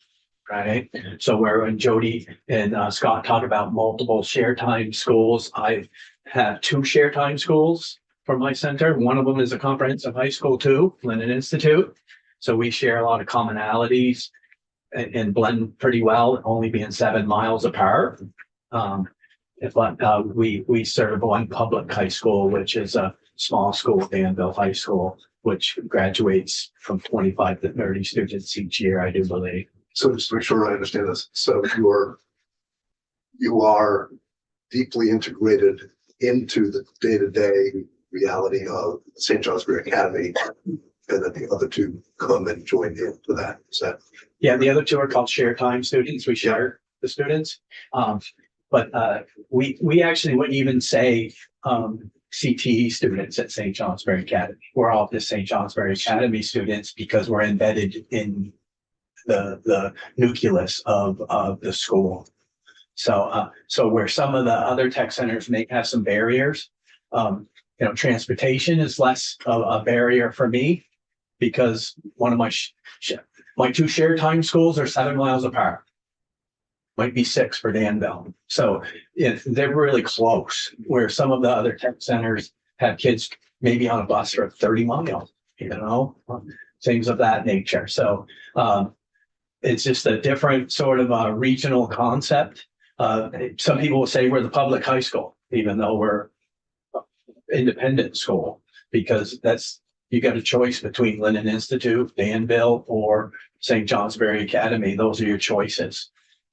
right? So where when Jody and Scott talk about multiple share time schools, I have 2 share time schools for my center. One of them is a comprehensive high school too, Lennon Institute. So we share a lot of commonalities and blend pretty well, only being 7 miles apart. But we serve one public high school, which is a small school, Danville High School, which graduates from 25 to 30 students each year, I do believe. So just to make sure I understand this, so you are deeply integrated into the day-to-day reality of St. Johnsbury Academy, and then the other 2 come and join in for that. Is that? Yeah, the other 2 are called share time students. We share the students. But we actually wouldn't even say CTE students at St. Johnsbury Academy. We're all just St. Johnsbury Academy students because we're embedded in the nucleus of the school. So where some of the other tech centers may have some barriers, transportation is less of a barrier for me because one of my 2 shared time schools are 7 miles apart. Might be 6 for Danville. So they're really close, where some of the other tech centers have kids maybe on a bus for 30 miles, things of that nature. So it's just a different sort of regional concept. Some people will say we're the public high school, even though we're independent school, because you got a choice between Lennon Institute, Danville, or St. Johnsbury Academy, those are your choices.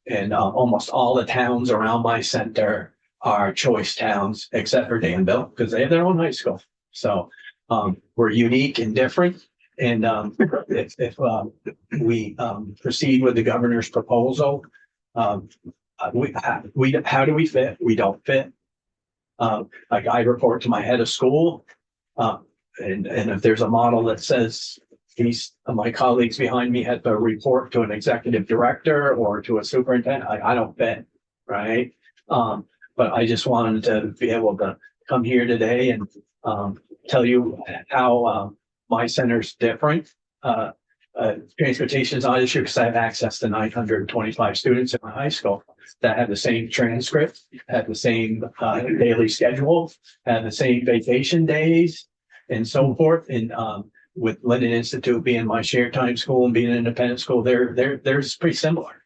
And almost all the towns around my center are choice towns, except for Danville, because they have their own high school. So we're unique and different. And if we proceed with the governor's proposal, how do we fit? We don't fit. Like I report to my head of school, and if there's a model that says my colleagues behind me had to report to an executive director or to a superintendent, I don't fit, right? But I just wanted to be able to come here today and tell you how my center's different. Transportation is not an issue because I have access to 925 students in my high school that have the same transcript, have the same daily schedule, have the same vacation days and so forth. And with Linden Institute being my shared time school and being an independent school, they're pretty similar,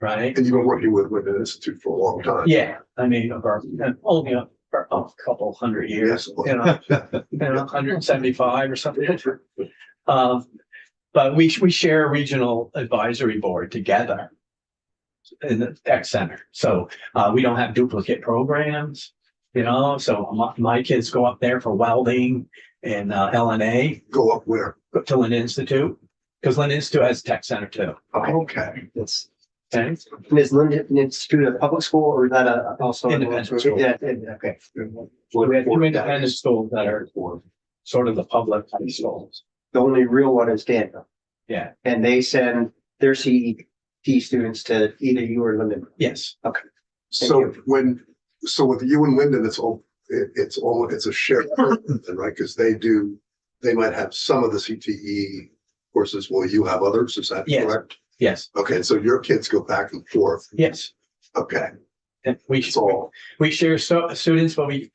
right? And you've been working with Linden Institute for a long time. Yeah, I mean, only for a couple hundred years, Yes. 175 or something. But we share a regional advisory board together in the tech center. So we don't have duplicate programs, so my kids go up there for welding and LNA. Go up where? To Linden Institute, because Linden Institute has a tech center too. Okay. It's, Okay. and is Linden Institute a public school or is that also? Independent school. Yeah, okay. We have two independent schools that are sort of the public high schools. The only real one is Danville. Yeah. And they send their CET students to either you or Linden. Yes. So with you and Linden, it's a shared program, right? Because they might have some of the CTE courses. Will you have others? Is that Yes. correct? Yes. Okay, so your kids go back and forth. Yes. Okay, And we so share students, but we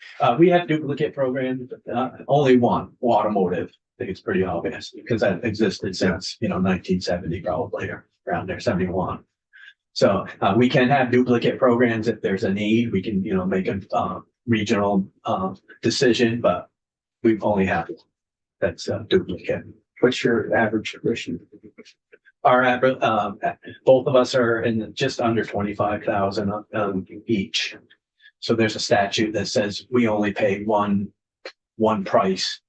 have duplicate programs, only one, automotive. I think it's pretty obvious because that existed since, 1970, probably, or around there, 71. So we can have duplicate programs if there's a need. We can, make a regional decision, but we've only had one that's duplicate. What's your average tuition? Our average, both of us are in just under 25,000 each. So there's a statute that says we only pay one price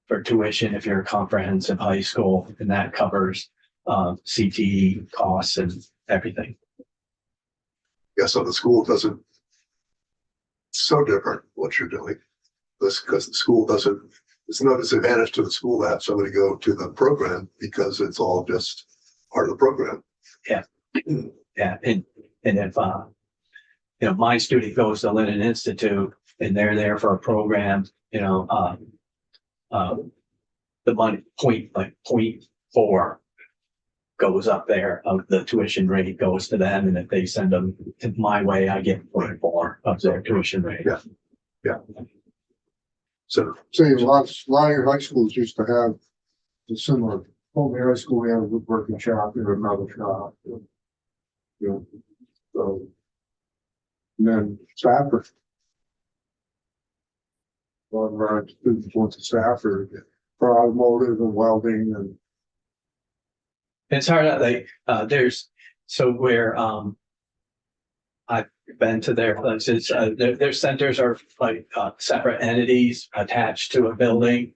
for tuition if you're a comprehensive high school, and that covers CTE costs and everything. yeah, so the school doesn't. It's so different what you're doing. This because the school doesn't. It's no disadvantage to the school to have somebody go to the program because it's all just part of the program. Yeah, and if my student goes to Linden Institute and they're there for a program, the money point 4 goes up there of the tuition rate goes to them, and if they send them to my way, I get 0.4 of their tuition rate. Yeah. So Say a lot of your high schools used to have the similar, Homey High School, we had a woodworking shop, we had another shop. So. And then Stafford. A lot of our students went to Stafford for automotive and welding and. It's hard, where I've been to their places, their centers are like separate entities attached to a building.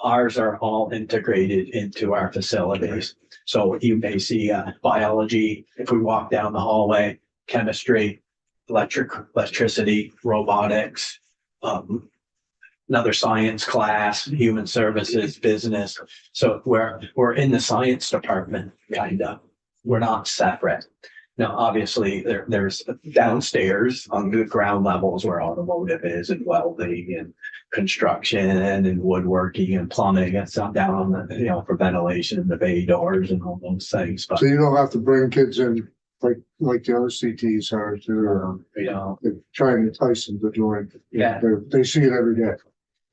Ours are all integrated into our facilities. So you may see biology, if we walk down the hallway, chemistry, electricity, robotics, another science class, human services, business. So we're in the science department, kind of. We're not separate. Now, obviously, there's downstairs on the ground levels where automotive is and welding and construction and woodworking and plumbing and stuff down on the, for ventilation and the bay doors and all those things. But, So you don't have to bring kids in like the other CTs are to, try and entice them to join. Yeah. They see it every day.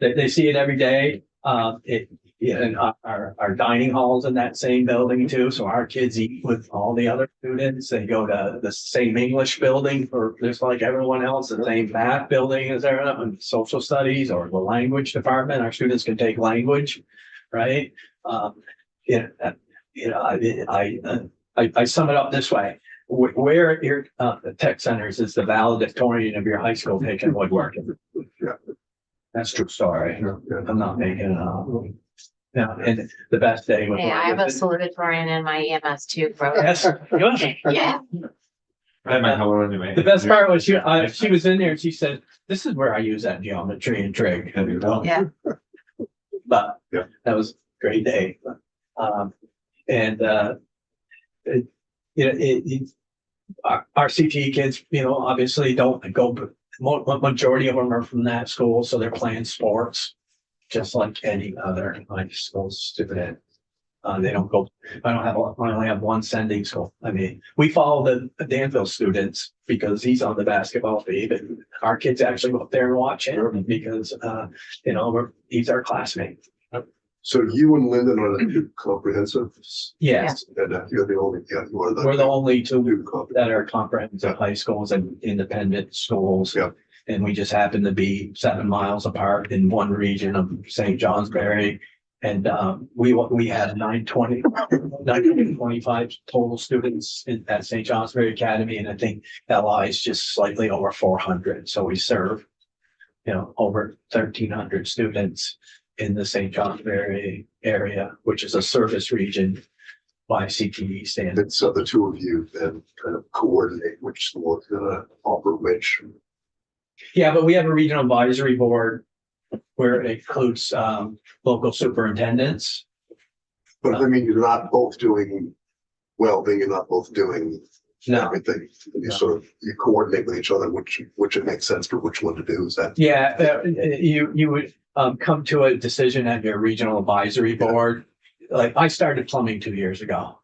They see it every day. And our dining halls in that same building too. So our kids eat with all the other students. They go to the same English building for just like everyone else, the same math building as everyone, and social studies or the language department. Our students can take language, right? you know, I sum it up this way. Where at your tech centers is the valedictorian of your high school taking woodworking? Yeah. That's true story. Yeah. I'm not making it up. Yeah, and the best day was. Hey, I have a salutatorian in my EMS too, bro. Yes, good. Yeah. I had my hello anyway. The best part was she was in there and she said, "This is where I use that geometry and trig." Yeah. But Yeah. that was a great day. Our CTE kids, you know, obviously don't go, majority of them are from that school, so they're playing sports. Just like any other high school student. They don't go, I only have one sending school. I mean, we follow the Danville students because he's on the basketball team, and our kids actually go up there and watch him because, you know, he's our classmate. So you and Lyndon are the two comprehensive? Yes, And you're the only, yeah, you are the. we're the only two two comprehensive. that are comprehensive high schools and independent schools. Yeah. And we just happen to be 7 miles apart in one region of St. Johnsbury. And we had 925 total students at St. Johnsbury Academy, and I think LI is just slightly over 400. So we serve, you know, over 1,300 students in the St. Johnsbury area, which is a service region by CTE standards. And so the two of you then kind of coordinate which school is gonna offer which. Yeah, but we have a regional advisory board where it includes local superintendents. But I mean, you're not both doing welding, you're not both doing No, everything. You sort of, you coordinate with each other, which it makes sense for which one to do. Is that? yeah, you would come to a decision at your regional advisory board. Like I started plumbing 2 years ago.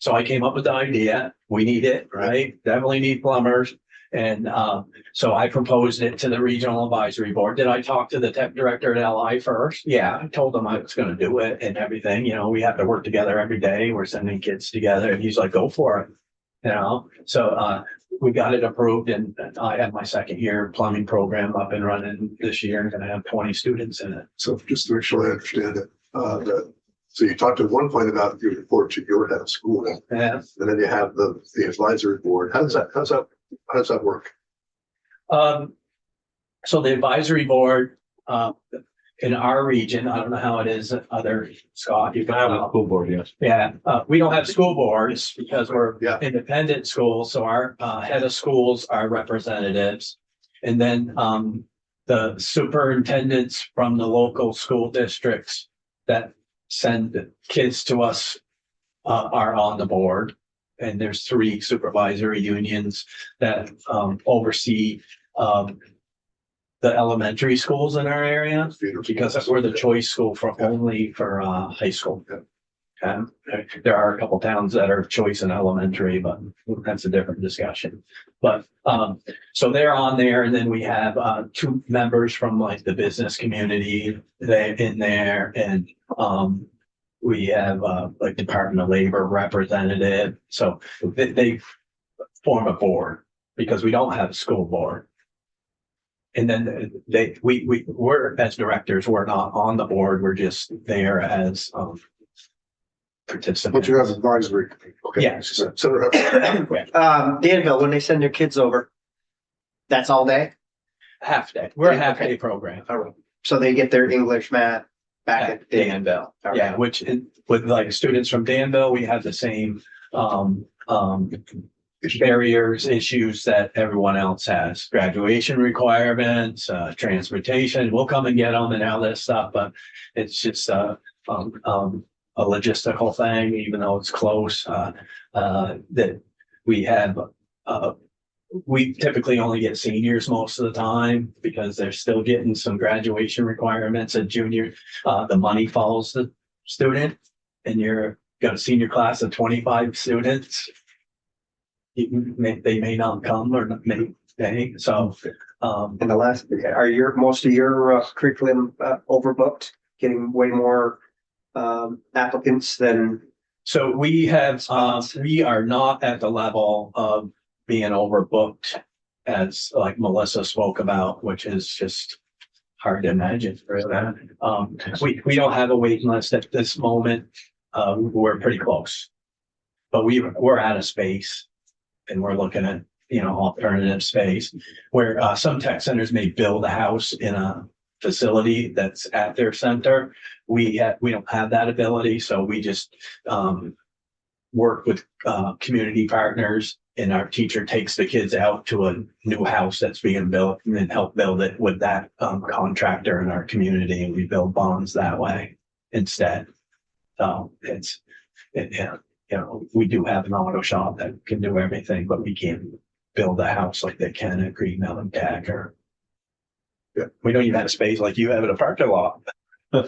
So I came up with the idea, we need it, right? Definitely need plumbers. And so I proposed it to the regional advisory board. Did I talk to the tech director at LI first? Yeah, I told him I was gonna do it and everything, you know, we have to work together every day. We're sending kids together and he's like, go for it. You know, so we got it approved and I had my second year plumbing program up and running this year. I'm gonna have 20 students in it. So just to make sure I understand it, so you talked at one point about you report to your head of school, Yeah. and then you have the advisory board. How does that work? So the advisory board, in our region, I don't know how it is at other, Scott, you I have a can. school board, yes. Yeah, we don't have school boards because we're Yeah. independent schools, so our head of schools are representatives. And then the superintendents from the local school districts that send kids to us are on the board. And there's 3 supervisory unions that oversee the elementary schools in our area. Because we're the choice school for only for high school. There are a couple towns that are choice in elementary, but that's a different discussion. But so they're on there, and then we have 2 members from like the business community in there, and we have like Department of Labor representative. So they form a board because we don't have a school board. And then we're as directors, we're not on the board, we're just there as participants. But you have advisory. Okay. Yes. So Danville, when they send their kids over, that's all day? Half day, we're a half Okay. day program All right. So they get their English, math back at at Danville. All Yeah, right. which with like students from Danville, we have the same barriers, issues that everyone else has, graduation requirements, transportation, we'll come and get them and all this stuff, but it's just a logistical thing, even though it's close, that we have, we typically only get seniors most of the time because they're still getting some graduation requirements at junior. The money follows the student, and you're got a senior class of 25 students. They may not come or may, so, And the last, are most of your curriculum overbooked, getting way more applicants than? so we have, we are not at the level of being overbooked as like Melissa spoke about, which is just hard to imagine for that. We don't have a waiting list at this moment. we're pretty close. But we're out of space and we're looking at, alternative space where, some tech centers may build a house in a facility that's at their center. We don't have that ability, so we just, work with, community partners, and our teacher takes the kids out to a new house that's being built and then help build it with that, contractor in our community, and we build bonds that way instead. So we do have an auto shop that can do everything, but we can't build a house like they can at Green Mountain Tech or. Yeah. We don't even have a space like you have at a parking lot,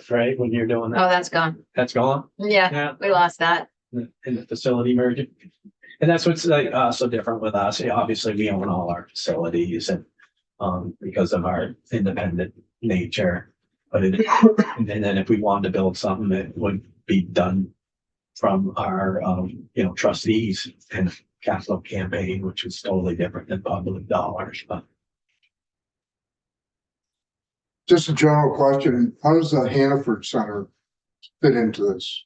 right? When you're doing Oh, that, that's gone. that's gone. Yeah, Yeah. we lost that. In the facility merger. And that's what's like, so different with us. Yeah, obviously, we own all our facilities and, because of our independent nature. But and then if we wanted to build something, it would be done from our, trustees and capital campaign, which is totally different than public dollars, but. Just a general question, how does the Hannaford Center fit into this?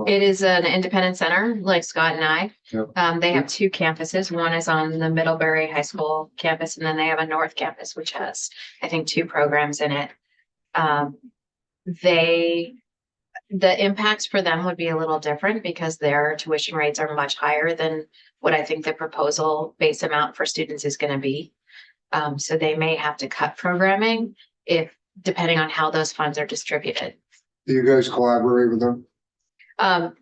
It is an independent center, like Scott and I. Yep. They have two campuses. One is on the Middlebury High School campus, and then they have a North campus, which has, I think, two programs in it. The impacts for them would be a little different because their tuition rates are much higher than what I think the proposal base amount for students is going to be. So they may have to cut programming depending on how those funds are distributed. Do you guys collaborate with them?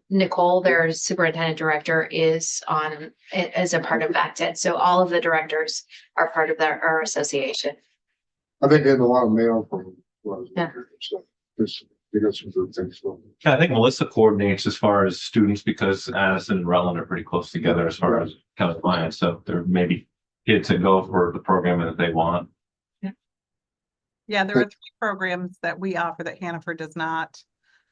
Nicole, their superintendent director, is a part of VACTED. So all of the directors are part of our association. I think getting a lot of mail from. Yeah. They got some good things. I think Melissa coordinates as far as students because Addison and Rutland are pretty close together as far as kind of clients. So there may be kids that go for the program that they want. Yeah, there are 3 programs that we offer that Hannaford does not.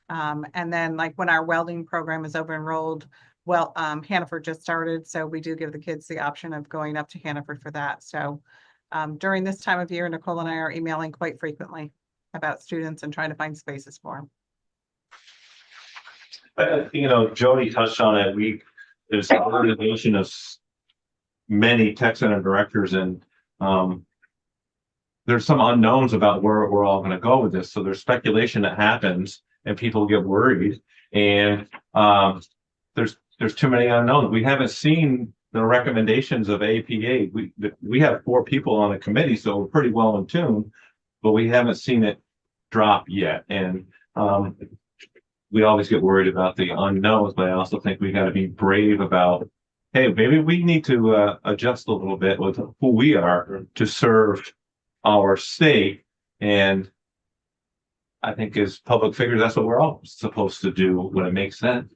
And then like when our welding program is over enrolled, Hannaford just started, so we do give the kids the option of going up to Hannaford for that. So during this time of year, Nicole and I are emailing quite frequently about students and trying to find spaces for them. Jody touched on it. There's an organization of many tech center directors and there's some unknowns about where we're all going to go with this. So there's speculation that happens and people get worried and there's too many unknowns. We haven't seen the recommendations of APA. We have 4 people on the committee, so we're pretty well in tune, but we haven't seen it drop yet. And we always get worried about the unknowns, but I also think we got to be brave about, hey, maybe we need to adjust a little bit with who we are to serve our state. And I think as public figures, that's what we're all supposed to do when it makes sense.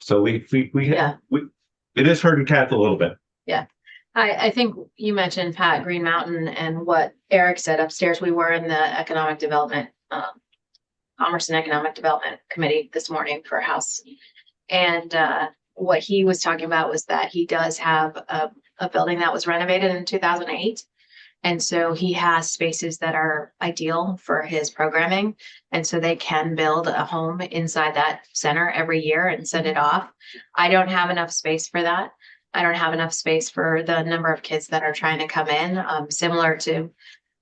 So it is hurting cats a little bit. Yeah. I think you mentioned Pat Green Mountain and what Eric said upstairs. We were in the economic development, Commerce and Economic Development Committee this morning for House. And what he was talking about was that he does have a building that was renovated in 2008. And so he has spaces that are ideal for his programming. And so they can build a home inside that center every year and send it off. I don't have enough space for that. I don't have enough space for the number of kids that are trying to come in, similar to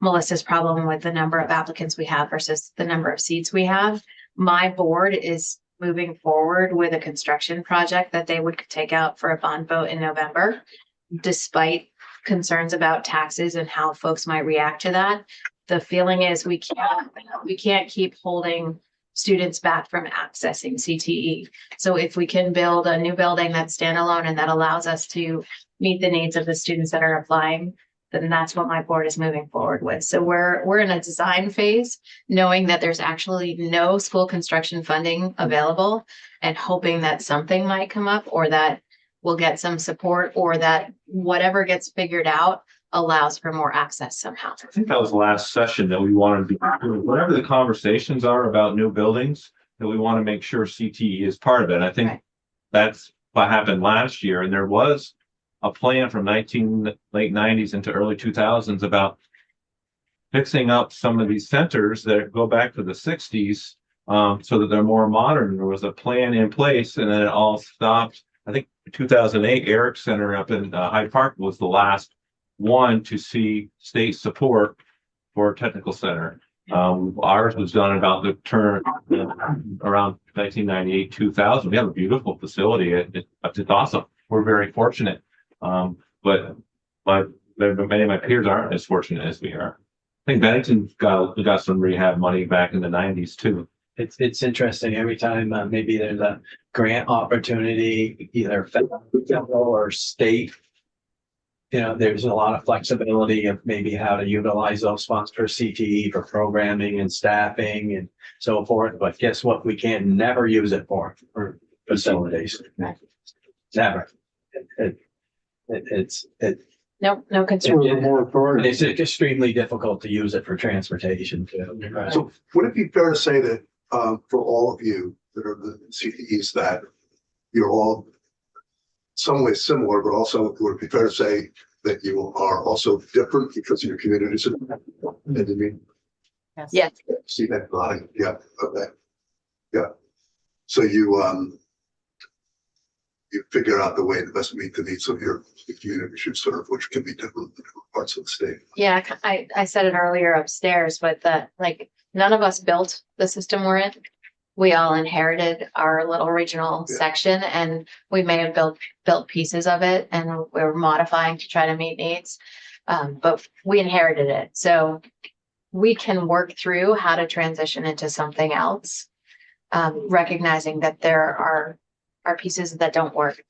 Melissa's problem with the number of applicants we have versus the number of seats we have. My board is moving forward with a construction project that they would take out for a bond vote in November, despite concerns about taxes and how folks might react to that. The feeling is we can't keep holding students back from accessing CTE. So if we can build a new building that's standalone and that allows us to meet the needs of the students that are applying, then that's what my board is moving forward with. So we're in a design phase, knowing that there's actually no school construction funding available and hoping that something might come up or that we'll get some support or that whatever gets figured out allows for more access somehow. I think that was the last session that we wanted to be doing. Whatever the conversations are about new buildings, that we want to make sure CTE is part of it. I think that's what happened last year. And there was a plan from late 90s into early 2000s about fixing up some of these centers that go back to the 60s so that they're more modern. There was a plan in place and then it all stopped. I think 2008 Eric Center up in Hyde Park was the last one to see state support for a technical center. Ours was done about the turn around 1998, 2000. We have a beautiful facility. It's awesome. We're very fortunate. But many of my peers aren't as fortunate as we are. I think Bennington got some rehab money back in the 90s too. It's interesting every time maybe there's a grant opportunity, either federal or state. You know, there's a lot of flexibility of maybe how to utilize those funds for CTE, for programming and staffing and so forth. But guess what? We can never use it for facilities. Never. It's No concern. Sort of a moratorium. it's extremely difficult to use it for transportation too. So would it be fair to say that, for all of you that are the CTEs, that you're all some way similar, but also would it be fair to say that you are also different because of your communities? And you mean, Yes. see that line? Yeah, okay. Yeah. So you figure out the way to best meet the needs of your community should serve, which can be different in different parts of the state. Yeah, I said it earlier upstairs, but none of us built the system we're in. We all inherited our little regional Yeah. section, and we may have built pieces of it, and we're modifying to try to meet needs. But we inherited it, so we can work through how to transition into something else, recognizing that there are pieces that don't work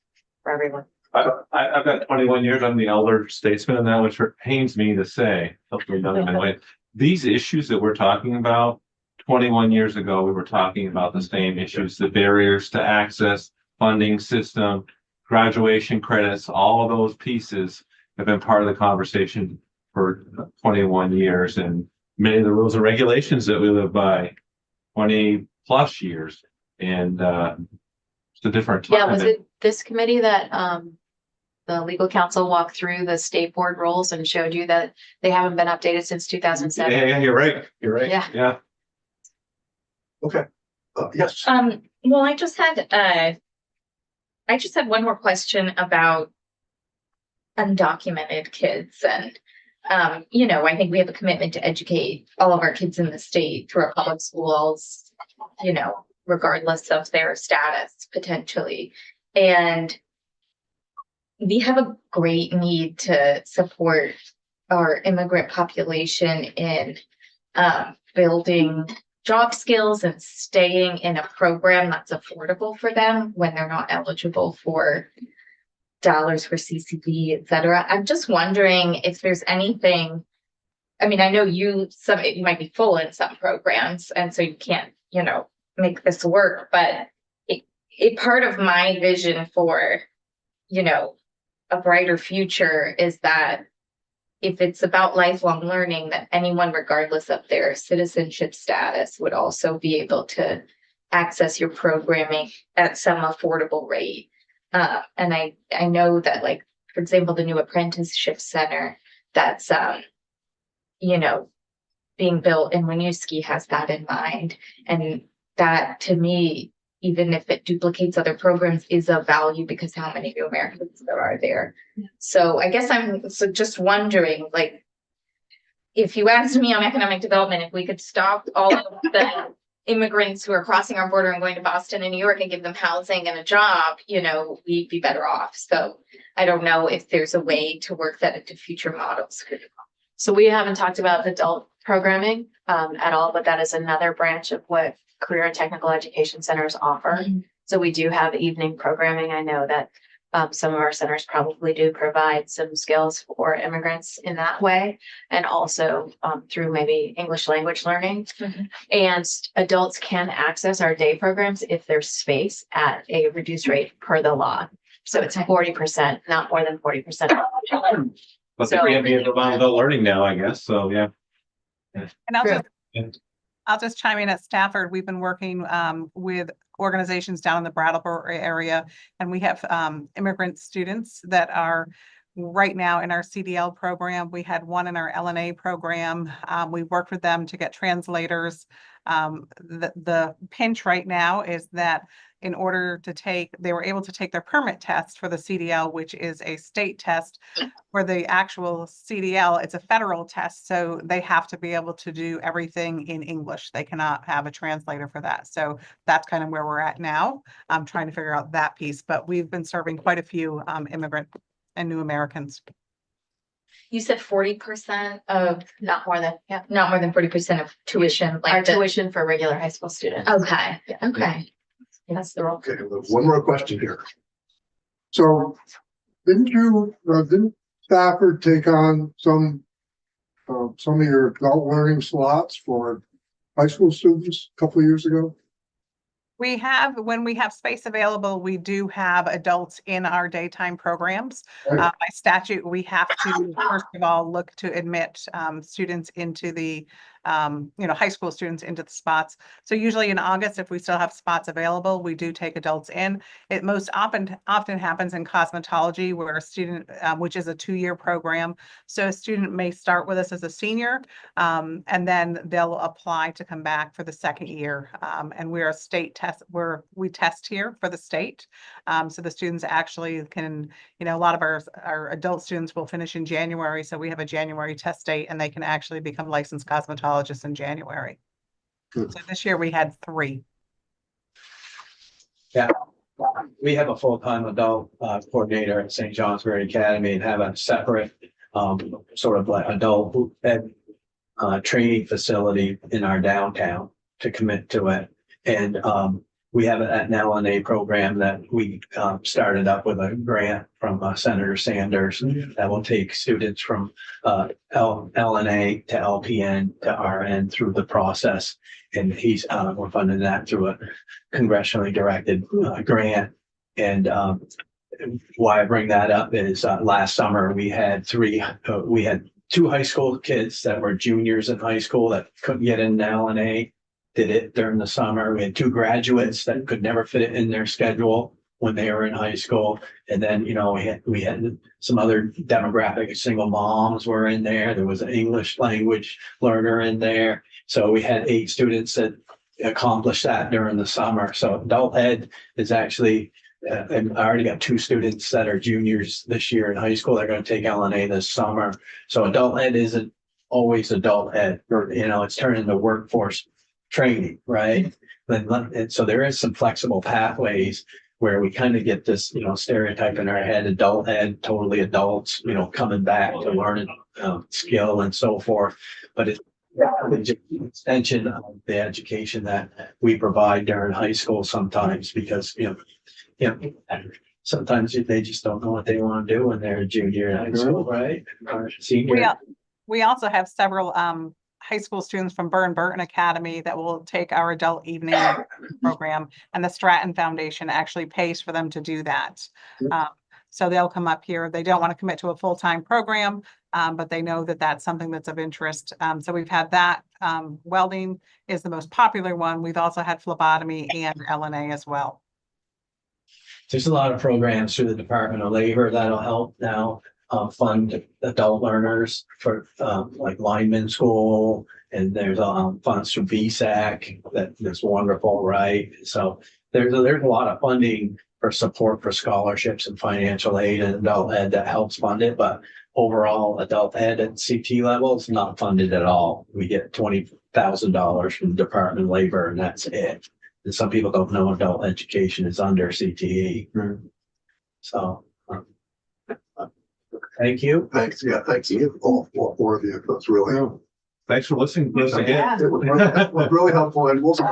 for everyone. I've got 21 years. I'm the elder statesman in that, which pains me to say. Hopefully none of my way. These issues that we're talking about, 21 years ago, we were talking about the same issues, the barriers to access, funding system, graduation credits, all of those pieces have been part of the conversation for 21 years. And many of the rules and regulations that we live by 20 plus years. And it's a different time. Yeah, was it this committee that the legal counsel walked through the state board rules and showed you that they haven't been updated since 2007? Yeah, you're right. You're right. Yeah. Okay. Yes. Well, I just had one more question about undocumented kids and, I think we have a commitment to educate all of our kids in the state through our public schools, regardless of their status potentially. And we have a great need to support our immigrant population in building job skills and staying in a program that's affordable for them when they're not eligible for dollars for CCD, et cetera. I'm just wondering if there's anything, I mean, I know you might be full in some programs and so you can't, make this work, but a part of my vision for, a brighter future is that if it's about lifelong learning, that anyone, regardless of their citizenship status, would also be able to access your programming at some affordable rate. And I know that, like, for example, the new apprenticeship center that's, being built in Winooski has that in mind. And that, to me, even if it duplicates other programs, is of value because how many new Americans there are there. So I guess I'm just wondering, like, if you asked me on economic development, if we could stop all of the immigrants who are crossing our border and going to Boston and New York and give them housing and a job, we'd be better off. So I don't know if there's a way to work that into future models. So we haven't talked about adult programming at all, but that is another branch of what career and technical education centers offer. Mm-hmm. So we do have evening programming. I know that some of our centers probably do provide some skills for immigrants in that way, and also through maybe English language learning. Mhm. And adults can access our day programs if there's space at a reduced rate per the law. So it's 40%, not more than 40%. But So- they can't be about adult learning now, I guess. So, yeah. And True. I'll just chime in at Stafford. We've been working with organizations down in the Brattleboro area, and we have immigrant students that are right now in our CDL program. We had one in our LNA program. We worked with them to get translators The pinch right now is that in order to they were able to take their permit test for the CDL, which is a state test. For the actual CDL, it's a federal test, so they have to be able to do everything in English. They cannot have a translator for that. So that's kind of where we're at now. I'm trying to figure out that piece, but we've been serving quite a few immigrant and new Americans. You said 40% of, not more than 40% of tuition, Our like the, tuition for regular high school students. okay, okay. That's the role. Okay, one more question here. So didn't Stafford take on some of your adult learning slots for high school students a couple of years ago? We have, when we have space available, we do have adults in our daytime programs. Right. By statute, we have to, first of all, look to admit students into the, high school students into the spots. So usually in August, if we still have spots available, we do take adults in. It most often happens in cosmetology where a student, which is a 2-year program. So a student may start with us as a senior, and then they'll apply to come back for the second year. And we're a state test where we test here for the state. So the students actually can, a lot of our adult students will finish in January. So we have a January test date and they can actually become licensed cosmetologists in January. Good. So this year we had 3. We have a full-time adult coordinator at St. Johnsbury Academy and have a separate sort of like adult ed training facility in our downtown to commit to it. And we have an LNA program that we started up with a grant from Senator Sanders that will take students from LNA to LPN to RN through the process. And we're funding that through a congressionally directed grant. And why I bring that up is last summer we had 2 high school kids that were juniors in high school that couldn't get into LNA. Did it during the summer. We had 2 graduates that could never fit it in their schedule when they were in high school. And then, we had some other demographic, single moms were in there. There was an English language learner in there. So we had 8 students that accomplished that during the summer. So adult ed is actually, and I already got 2 students that are juniors this year in high school. They're going to take LNA this summer. So adult ed isn't always adult ed, or, it's turned into workforce training, right? And so there is some flexible pathways where we kind of get this, stereotype in our head, adult ed, totally adults, coming back to learning skill and so forth. But it's an extension of the education that we provide during high school sometimes, because, sometimes they just don't know what they want to do when they're a junior in high school, right? Or senior. We also have several high school students from Burton Academy that will take our adult evening program, and the Stratton Foundation actually pays for them to do that. So they'll come up here. They don't want to commit to a full-time program, but they know that that's something that's of interest. So we've had that. Welding is the most popular one. We've also had phlebotomy and LNA as well. There's a lot of programs through the Department of Labor that'll help now. Fund adult learners for like lineman school, and there's funds from BSAC that's wonderful, right? So there's a lot of funding for support for scholarships and financial aid and adult ed that helps fund it, but overall adult ed at CT level is not funded at all. We get $20,000 from the Department of Labor and that's it. And some people don't know adult education is under CTE. So thank you. Thanks. Yeah, thanks. All 4 of you. That's really, Thanks for listening to us again. it was really helpful, and we'll stay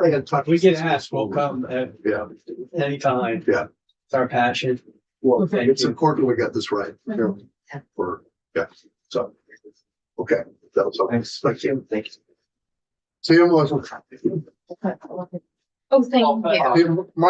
in touch. We get asked, we'll come at Yeah, anytime. yeah. It's our passion. Well, Thank it's you. important we get this right. So, okay. That was all. Thanks. Thank you. Thank you. See you, Melissa. Oh, thank you. My